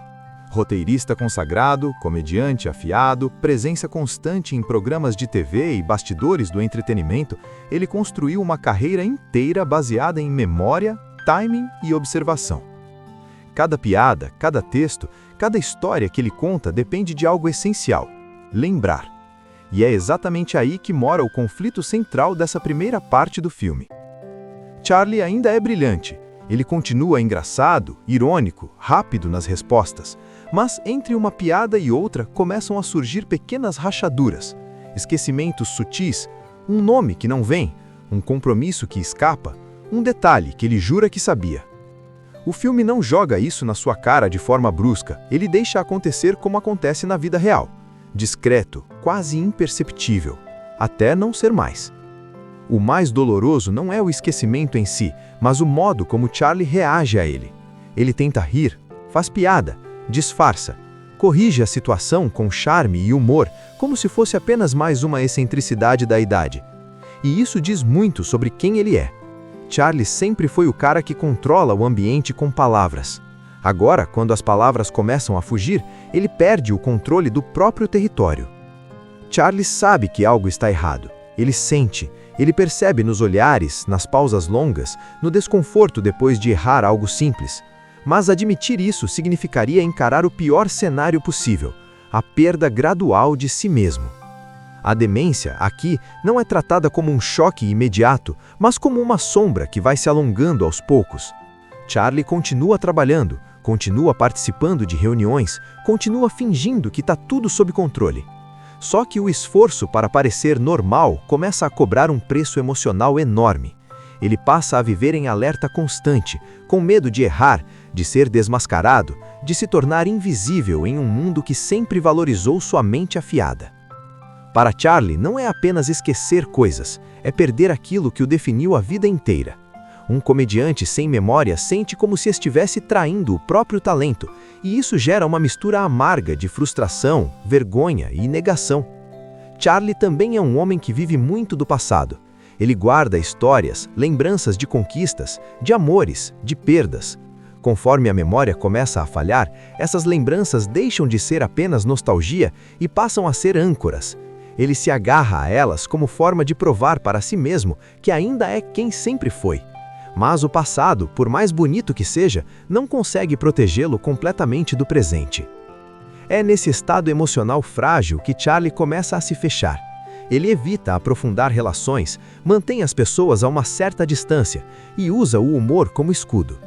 Roteirista consagrado, comediante afiado, presença constante em programas de TV e bastidores do entretenimento, ele construiu uma carreira inteira baseada em memória, timing e observação. Cada piada, cada texto, cada história que ele conta depende de algo essencial: lembrar. E é exatamente aí que mora o conflito central dessa primeira parte do filme. Charlie ainda é brilhante. Ele continua engraçado, irônico, rápido nas respostas, mas entre uma piada e outra começam a surgir pequenas rachaduras, esquecimentos sutis, um nome que não vem, um compromisso que escapa, um detalhe que ele jura que sabia. O filme não joga isso na sua cara de forma brusca, ele deixa acontecer como acontece na vida real, discreto, quase imperceptível, até não ser mais. O mais doloroso não é o esquecimento em si, mas o modo como Charlie reage a ele. Ele tenta rir, faz piada, disfarça, corrige a situação com charme e humor, como se fosse apenas mais uma excentricidade da idade. E isso diz muito sobre quem ele é. Charlie sempre foi o cara que controla o ambiente com palavras. Agora, quando as palavras começam a fugir, ele perde o controle do próprio território. Charlie sabe que algo está errado. Ele sente, ele percebe nos olhares, nas pausas longas, no desconforto depois de errar algo simples. Mas admitir isso significaria encarar o pior cenário possível, a perda gradual de si mesmo. A demência, aqui, não é tratada como um choque imediato, mas como uma sombra que vai se alongando aos poucos. Charlie continua trabalhando, continua participando de reuniões, continua fingindo que está tudo sob controle. Só que o esforço para parecer normal começa a cobrar um preço emocional enorme. Ele passa a viver em alerta constante, com medo de errar, de ser desmascarado, de se tornar invisível em um mundo que sempre valorizou sua mente afiada. Para Charlie, não é apenas esquecer coisas, é perder aquilo que o definiu a vida inteira. Um comediante sem memória sente como se estivesse traindo o próprio talento, e isso gera uma mistura amarga de frustração, vergonha e negação. Charlie também é um homem que vive muito do passado. Ele guarda histórias, lembranças de conquistas, de amores, de perdas. Conforme a memória começa a falhar, essas lembranças deixam de ser apenas nostalgia e passam a ser âncoras. Ele se agarra a elas como forma de provar para si mesmo que ainda é quem sempre foi. Mas o passado, por mais bonito que seja, não consegue protegê-lo completamente do presente. É nesse estado emocional frágil que Charlie começa a se fechar. Ele evita aprofundar relações, mantém as pessoas a uma certa distância e usa o humor como escudo.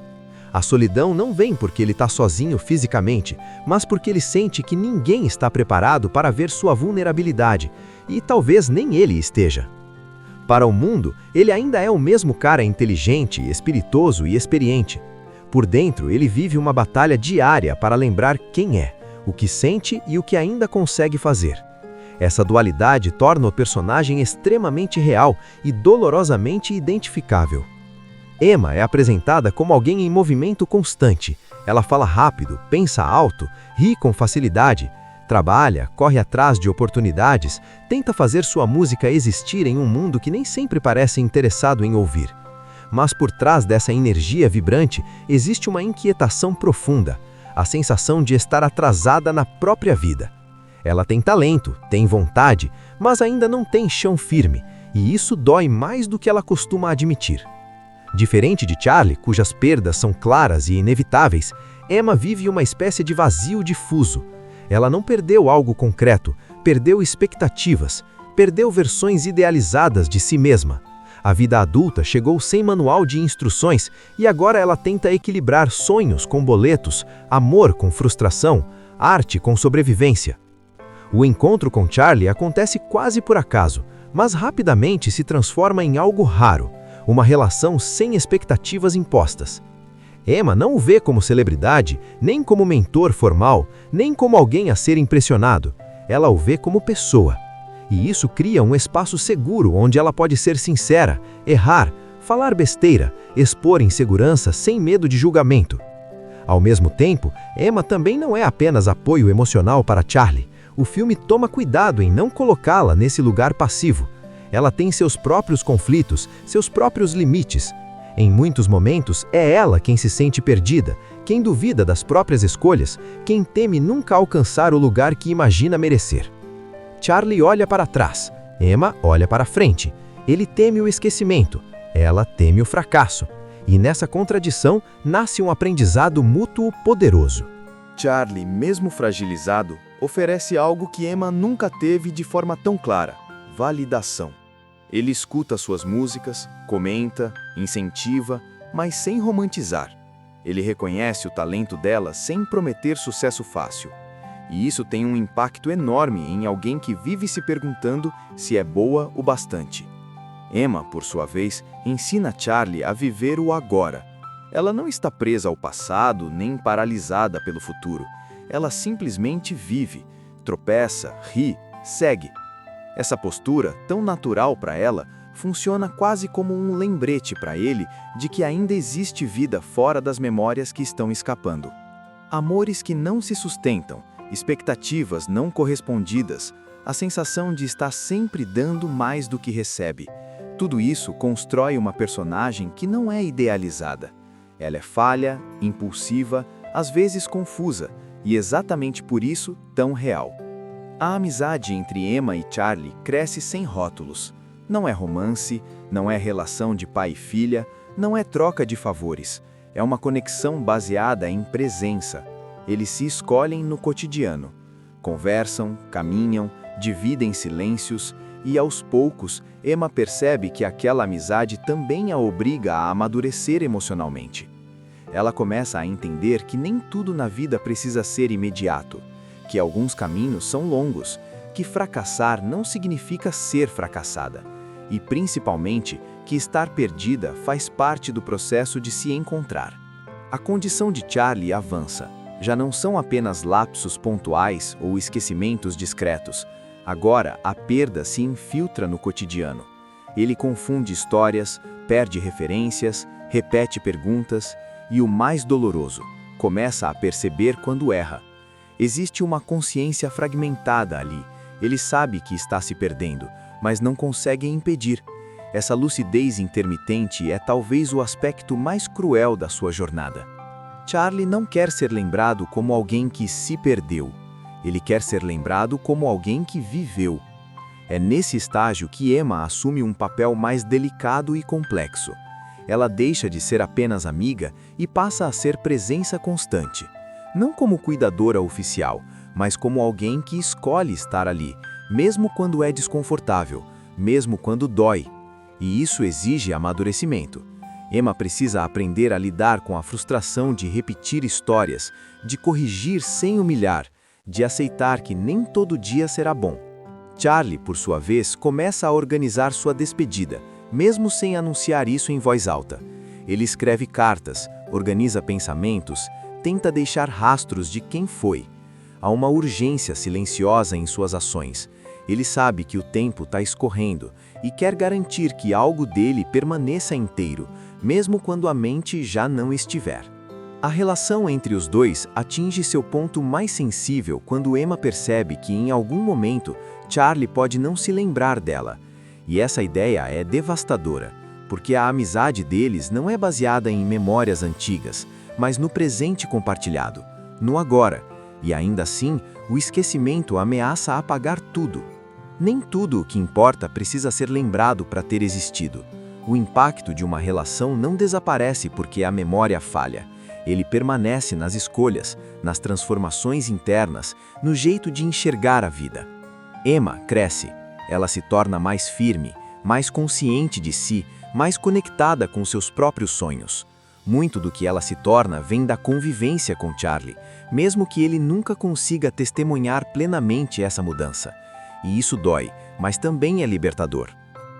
A solidão não vem porque ele está sozinho fisicamente, mas porque ele sente que ninguém está preparado para ver sua vulnerabilidade, e talvez nem ele esteja. Para o mundo, ele ainda é o mesmo cara inteligente, espiritoso e experiente. Por dentro, ele vive uma batalha diária para lembrar quem é, o que sente e o que ainda consegue fazer. Essa dualidade torna o personagem extremamente real e dolorosamente identificável. Emma é apresentada como alguém em movimento constante. Ela fala rápido, pensa alto, ri com facilidade, trabalha, corre atrás de oportunidades, tenta fazer sua música existir em um mundo que nem sempre parece interessado em ouvir. Mas por trás dessa energia vibrante existe uma inquietação profunda, a sensação de estar atrasada na própria vida. Ela tem talento, tem vontade, mas ainda não tem chão firme, e isso dói mais do que ela costuma admitir. Diferente de Charlie, cujas perdas são claras e inevitáveis, Emma vive uma espécie de vazio difuso. Ela não perdeu algo concreto, perdeu expectativas, perdeu versões idealizadas de si mesma. A vida adulta chegou sem manual de instruções e agora ela tenta equilibrar sonhos com boletos, amor com frustração, arte com sobrevivência. O encontro com Charlie acontece quase por acaso, mas rapidamente se transforma em algo raro. Uma relação sem expectativas impostas. Emma não o vê como celebridade, nem como mentor formal, nem como alguém a ser impressionado. Ela o vê como pessoa. E isso cria um espaço seguro onde ela pode ser sincera, errar, falar besteira, expor insegurança sem medo de julgamento. Ao mesmo tempo, Emma também não é apenas apoio emocional para Charlie. O filme toma cuidado em não colocá-la nesse lugar passivo. Ela tem seus próprios conflitos, seus próprios limites. Em muitos momentos, é ela quem se sente perdida, quem duvida das próprias escolhas, quem teme nunca alcançar o lugar que imagina merecer. Charlie olha para trás, Emma olha para frente. Ele teme o esquecimento, ela teme o fracasso. E nessa contradição, nasce um aprendizado mútuo poderoso. Charlie, mesmo fragilizado, oferece algo que Emma nunca teve de forma tão clara: validação. Ele escuta suas músicas, comenta, incentiva, mas sem romantizar. Ele reconhece o talento dela sem prometer sucesso fácil. E isso tem um impacto enorme em alguém que vive se perguntando se é boa o bastante. Emma, por sua vez, ensina Charlie a viver o agora. Ela não está presa ao passado nem paralisada pelo futuro. Ela simplesmente vive, tropeça, ri, segue. Essa postura, tão natural para ela, funciona quase como um lembrete para ele de que ainda existe vida fora das memórias que estão escapando. Amores que não se sustentam, expectativas não correspondidas, a sensação de estar sempre dando mais do que recebe. Tudo isso constrói uma personagem que não é idealizada. Ela é falha, impulsiva, às vezes confusa, e exatamente por isso tão real. A amizade entre Emma e Charlie cresce sem rótulos. Não é romance, não é relação de pai e filha, não é troca de favores. É uma conexão baseada em presença. Eles se escolhem no cotidiano. Conversam, caminham, dividem silêncios e, aos poucos, Emma percebe que aquela amizade também a obriga a amadurecer emocionalmente. Ela começa a entender que nem tudo na vida precisa ser imediato, que alguns caminhos são longos, que fracassar não significa ser fracassada, e principalmente que estar perdida faz parte do processo de se encontrar. A condição de Charlie avança. Já não são apenas lapsos pontuais ou esquecimentos discretos. Agora, a perda se infiltra no cotidiano. Ele confunde histórias, perde referências, repete perguntas e, o mais doloroso, começa a perceber quando erra. Existe uma consciência fragmentada ali. Ele sabe que está se perdendo, mas não consegue impedir. Essa lucidez intermitente é talvez o aspecto mais cruel da sua jornada. Charlie não quer ser lembrado como alguém que se perdeu. Ele quer ser lembrado como alguém que viveu. É nesse estágio que Emma assume um papel mais delicado e complexo. Ela deixa de ser apenas amiga e passa a ser presença constante. Não como cuidadora oficial, mas como alguém que escolhe estar ali, mesmo quando é desconfortável, mesmo quando dói. E isso exige amadurecimento. Emma precisa aprender a lidar com a frustração de repetir histórias, de corrigir sem humilhar, de aceitar que nem todo dia será bom. Charlie, por sua vez, começa a organizar sua despedida, mesmo sem anunciar isso em voz alta. Ele escreve cartas, organiza pensamentos, tenta deixar rastros de quem foi. Há uma urgência silenciosa em suas ações. Ele sabe que o tempo está escorrendo e quer garantir que algo dele permaneça inteiro, mesmo quando a mente já não estiver. A relação entre os dois atinge seu ponto mais sensível quando Emma percebe que, em algum momento, Charlie pode não se lembrar dela. E essa ideia é devastadora, porque a amizade deles não é baseada em memórias antigas, mas no presente compartilhado, no agora. E ainda assim, o esquecimento ameaça apagar tudo. Nem tudo o que importa precisa ser lembrado para ter existido. O impacto de uma relação não desaparece porque a memória falha. Ele permanece nas escolhas, nas transformações internas, no jeito de enxergar a vida. Emma cresce. Ela se torna mais firme, mais consciente de si, mais conectada com seus próprios sonhos. Muito do que ela se torna vem da convivência com Charlie, mesmo que ele nunca consiga testemunhar plenamente essa mudança. E isso dói, mas também é libertador.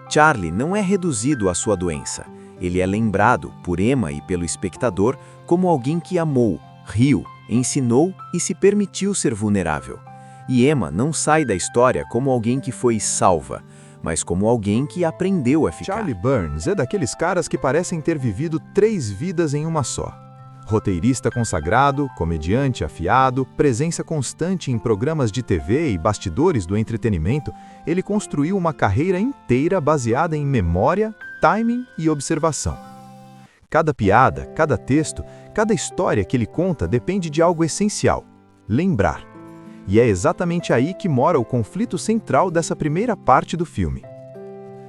Charlie não é reduzido à sua doença. Ele é lembrado, por Emma e pelo espectador, como alguém que amou, riu, ensinou e se permitiu ser vulnerável. E Emma não sai da história como alguém que foi salva, mas como alguém que aprendeu a ficar. Charlie Burns é daqueles caras que parecem ter vivido 3 vidas em uma só. Roteirista consagrado, comediante afiado, presença constante em programas de TV e bastidores do entretenimento, ele construiu uma carreira inteira baseada em memória, timing e observação. Cada piada, cada texto, cada história que ele conta depende de algo essencial: lembrar. E é exatamente aí que mora o conflito central dessa primeira parte do filme.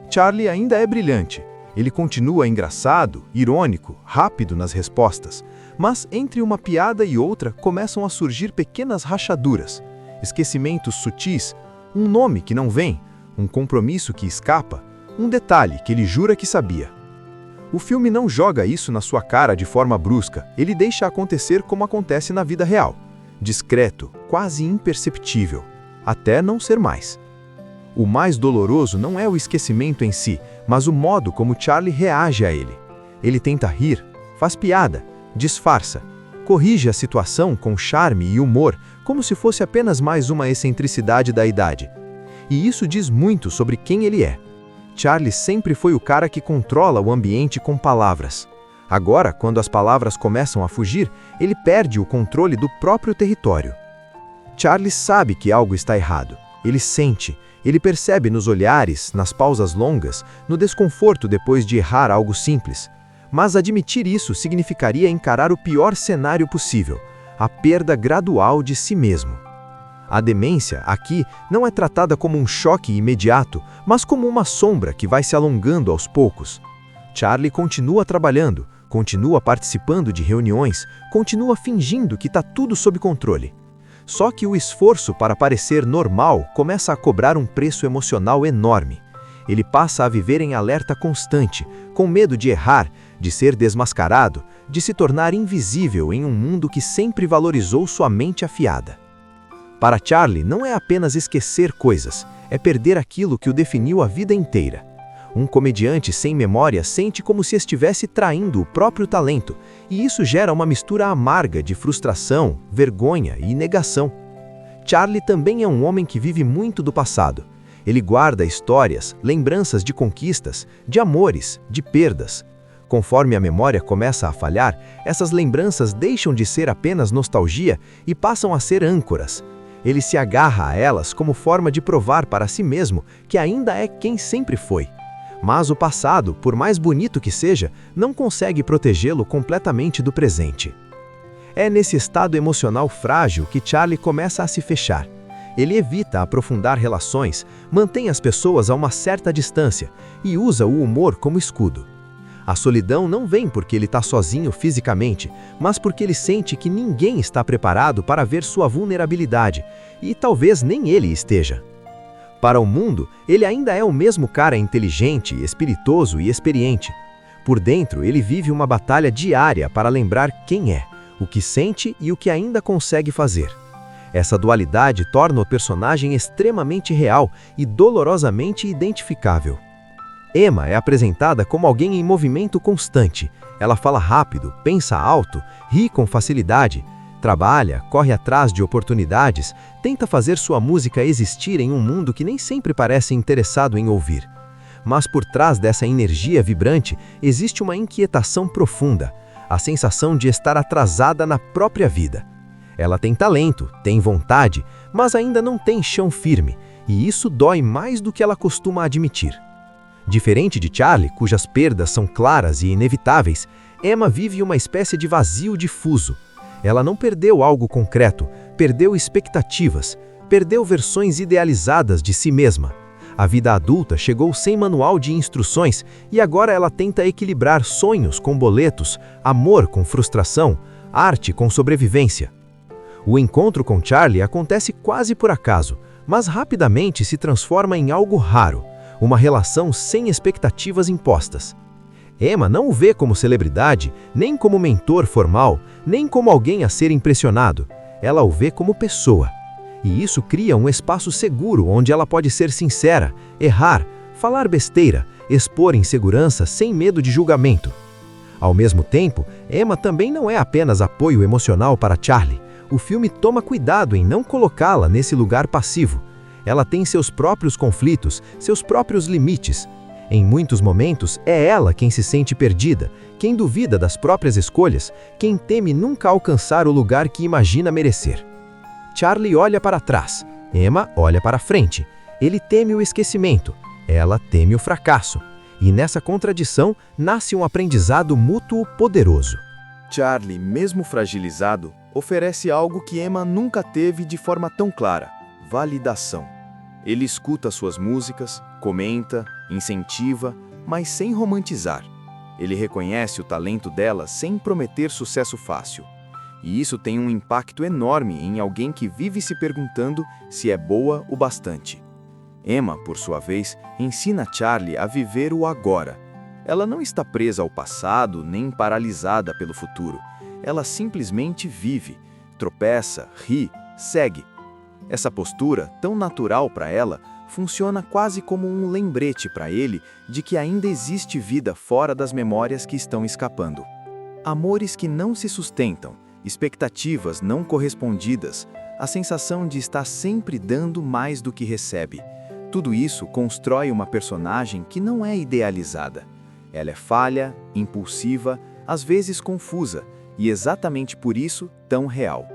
Charlie ainda é brilhante. Ele continua engraçado, irônico, rápido nas respostas, mas entre uma piada e outra começam a surgir pequenas rachaduras, esquecimentos sutis, um nome que não vem, um compromisso que escapa, um detalhe que ele jura que sabia. O filme não joga isso na sua cara de forma brusca, ele deixa acontecer como acontece na vida real, discreto, quase imperceptível, até não ser mais. O mais doloroso não é o esquecimento em si, mas o modo como Charlie reage a ele. Ele tenta rir, faz piada, disfarça, corrige a situação com charme e humor, como se fosse apenas mais uma excentricidade da idade. E isso diz muito sobre quem ele é. Charlie sempre foi o cara que controla o ambiente com palavras. Agora, quando as palavras começam a fugir, ele perde o controle do próprio território. Charlie sabe que algo está errado. Ele sente, ele percebe nos olhares, nas pausas longas, no desconforto depois de errar algo simples. Mas admitir isso significaria encarar o pior cenário possível, a perda gradual de si mesmo. A demência, aqui, não é tratada como um choque imediato, mas como uma sombra que vai se alongando aos poucos. Charlie continua trabalhando, continua participando de reuniões, continua fingindo que está tudo sob controle. Só que o esforço para parecer normal começa a cobrar um preço emocional enorme. Ele passa a viver em alerta constante, com medo de errar, de ser desmascarado, de se tornar invisível em um mundo que sempre valorizou sua mente afiada. Para Charlie, não é apenas esquecer coisas, é perder aquilo que o definiu a vida inteira. Um comediante sem memória sente como se estivesse traindo o próprio talento, e isso gera uma mistura amarga de frustração, vergonha e negação. Charlie também é um homem que vive muito do passado. Ele guarda histórias, lembranças de conquistas, de amores, de perdas. Conforme a memória começa a falhar, essas lembranças deixam de ser apenas nostalgia e passam a ser âncoras. Ele se agarra a elas como forma de provar para si mesmo que ainda é quem sempre foi. Mas o passado, por mais bonito que seja, não consegue protegê-lo completamente do presente. É nesse estado emocional frágil que Charlie começa a se fechar. Ele evita aprofundar relações, mantém as pessoas a uma certa distância e usa o humor como escudo. A solidão não vem porque ele está sozinho fisicamente, mas porque ele sente que ninguém está preparado para ver sua vulnerabilidade, e talvez nem ele esteja. Para o mundo, ele ainda é o mesmo cara inteligente, espiritoso e experiente. Por dentro, ele vive uma batalha diária para lembrar quem é, o que sente e o que ainda consegue fazer. Essa dualidade torna o personagem extremamente real e dolorosamente identificável. Emma é apresentada como alguém em movimento constante. Ela fala rápido, pensa alto, ri com facilidade, trabalha, corre atrás de oportunidades, tenta fazer sua música existir em um mundo que nem sempre parece interessado em ouvir. Mas por trás dessa energia vibrante existe uma inquietação profunda, a sensação de estar atrasada na própria vida. Ela tem talento, tem vontade, mas ainda não tem chão firme, e isso dói mais do que ela costuma admitir. Diferente de Charlie, cujas perdas são claras e inevitáveis, Emma vive uma espécie de vazio difuso. Ela não perdeu algo concreto, perdeu expectativas, perdeu versões idealizadas de si mesma. A vida adulta chegou sem manual de instruções e agora ela tenta equilibrar sonhos com boletos, amor com frustração, arte com sobrevivência. O encontro com Charlie acontece quase por acaso, mas rapidamente se transforma em algo raro. Uma relação sem expectativas impostas. Emma não o vê como celebridade, nem como mentor formal, nem como alguém a ser impressionado. Ela o vê como pessoa. E isso cria um espaço seguro onde ela pode ser sincera, errar, falar besteira, expor insegurança sem medo de julgamento. Ao mesmo tempo, Emma também não é apenas apoio emocional para Charlie. O filme toma cuidado em não colocá-la nesse lugar passivo. Ela tem seus próprios conflitos, seus próprios limites. Em muitos momentos, é ela quem se sente perdida, quem duvida das próprias escolhas, quem teme nunca alcançar o lugar que imagina merecer. Charlie olha para trás, Emma olha para frente. Ele teme o esquecimento, ela teme o fracasso. E nessa contradição, nasce um aprendizado mútuo poderoso. Charlie, mesmo fragilizado, oferece algo que Emma nunca teve de forma tão clara: validação. Ele escuta suas músicas, comenta, incentiva, mas sem romantizar. Ele reconhece o talento dela sem prometer sucesso fácil. E isso tem um impacto enorme em alguém que vive se perguntando se é boa o bastante. Emma, por sua vez, ensina Charlie a viver o agora. Ela não está presa ao passado nem paralisada pelo futuro. Ela simplesmente vive, tropeça, ri, segue. Essa postura, tão natural para ela, funciona quase como um lembrete para ele de que ainda existe vida fora das memórias que estão escapando. Amores que não se sustentam, expectativas não correspondidas, a sensação de estar sempre dando mais do que recebe. Tudo isso constrói uma personagem que não é idealizada. Ela é falha, impulsiva, às vezes confusa, e exatamente por isso tão real.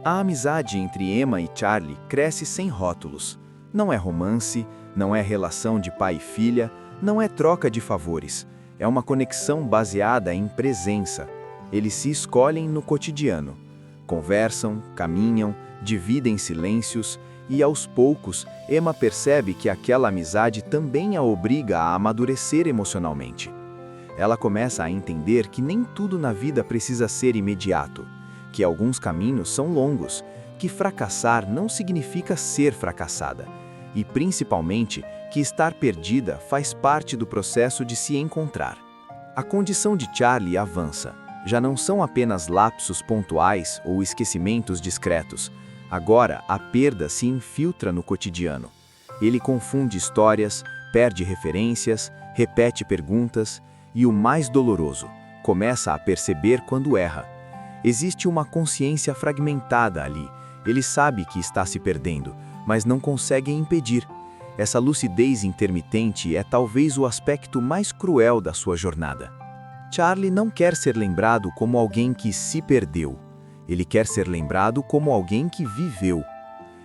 A amizade entre Emma e Charlie cresce sem rótulos. Não é romance, não é relação de pai e filha, não é troca de favores. É uma conexão baseada em presença. Eles se escolhem no cotidiano. Conversam, caminham, dividem silêncios e, aos poucos, Emma percebe que aquela amizade também a obriga a amadurecer emocionalmente. Ela começa a entender que nem tudo na vida precisa ser imediato, que alguns caminhos são longos, que fracassar não significa ser fracassada, e principalmente que estar perdida faz parte do processo de se encontrar. A condição de Charlie avança. Já não são apenas lapsos pontuais ou esquecimentos discretos. Agora, a perda se infiltra no cotidiano. Ele confunde histórias, perde referências, repete perguntas e, o mais doloroso, começa a perceber quando erra. Existe uma consciência fragmentada ali. Ele sabe que está se perdendo, mas não consegue impedir. Essa lucidez intermitente é talvez o aspecto mais cruel da sua jornada. Charlie não quer ser lembrado como alguém que se perdeu. Ele quer ser lembrado como alguém que viveu.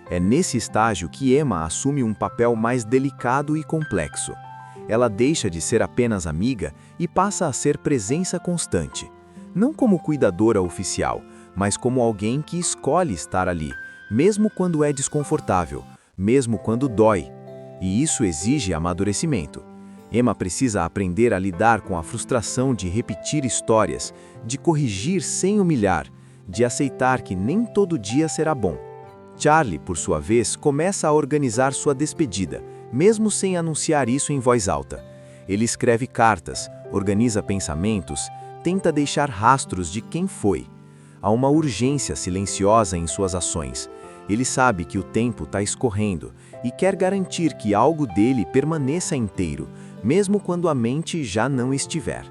É nesse estágio que Emma assume um papel mais delicado e complexo. Ela deixa de ser apenas amiga e passa a ser presença constante. Não como cuidadora oficial, mas como alguém que escolhe estar ali, mesmo quando é desconfortável, mesmo quando dói. E isso exige amadurecimento. Emma precisa aprender a lidar com a frustração de repetir histórias, de corrigir sem humilhar, de aceitar que nem todo dia será bom. Charlie, por sua vez, começa a organizar sua despedida, mesmo sem anunciar isso em voz alta. Ele escreve cartas, organiza pensamentos, tenta deixar rastros de quem foi. Há uma urgência silenciosa em suas ações. Ele sabe que o tempo está escorrendo e quer garantir que algo dele permaneça inteiro, mesmo quando a mente já não estiver.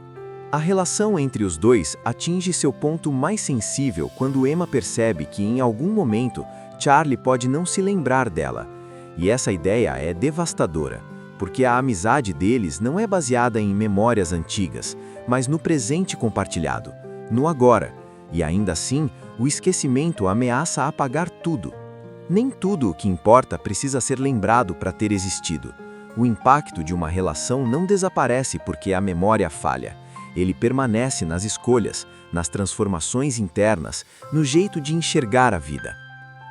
A relação entre os dois atinge seu ponto mais sensível quando Emma percebe que, em algum momento, Charlie pode não se lembrar dela. E essa ideia é devastadora, porque a amizade deles não é baseada em memórias antigas, mas no presente compartilhado, no agora. E ainda assim, o esquecimento ameaça apagar tudo. Nem tudo o que importa precisa ser lembrado para ter existido. O impacto de uma relação não desaparece porque a memória falha. Ele permanece nas escolhas, nas transformações internas, no jeito de enxergar a vida.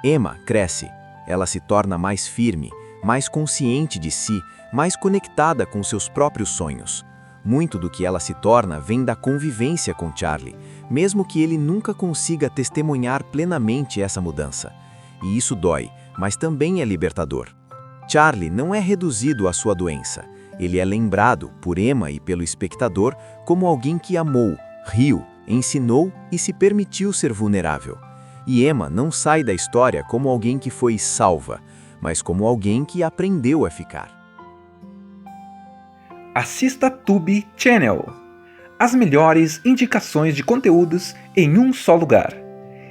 Emma cresce. Ela se torna mais firme, mais consciente de si, mais conectada com seus próprios sonhos. Muito do que ela se torna vem da convivência com Charlie, mesmo que ele nunca consiga testemunhar plenamente essa mudança. E isso dói, mas também é libertador. Charlie não é reduzido à sua doença. Ele é lembrado, por Emma e pelo espectador, como alguém que amou, riu, ensinou e se permitiu ser vulnerável. E Emma não sai da história como alguém que foi salva, mas como alguém que aprendeu a ficar. Assista Tube Channel. As melhores indicações de conteúdos em um só lugar.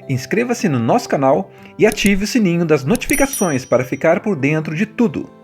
Inscreva-se no nosso canal e ative o sininho das notificações para ficar por dentro de tudo.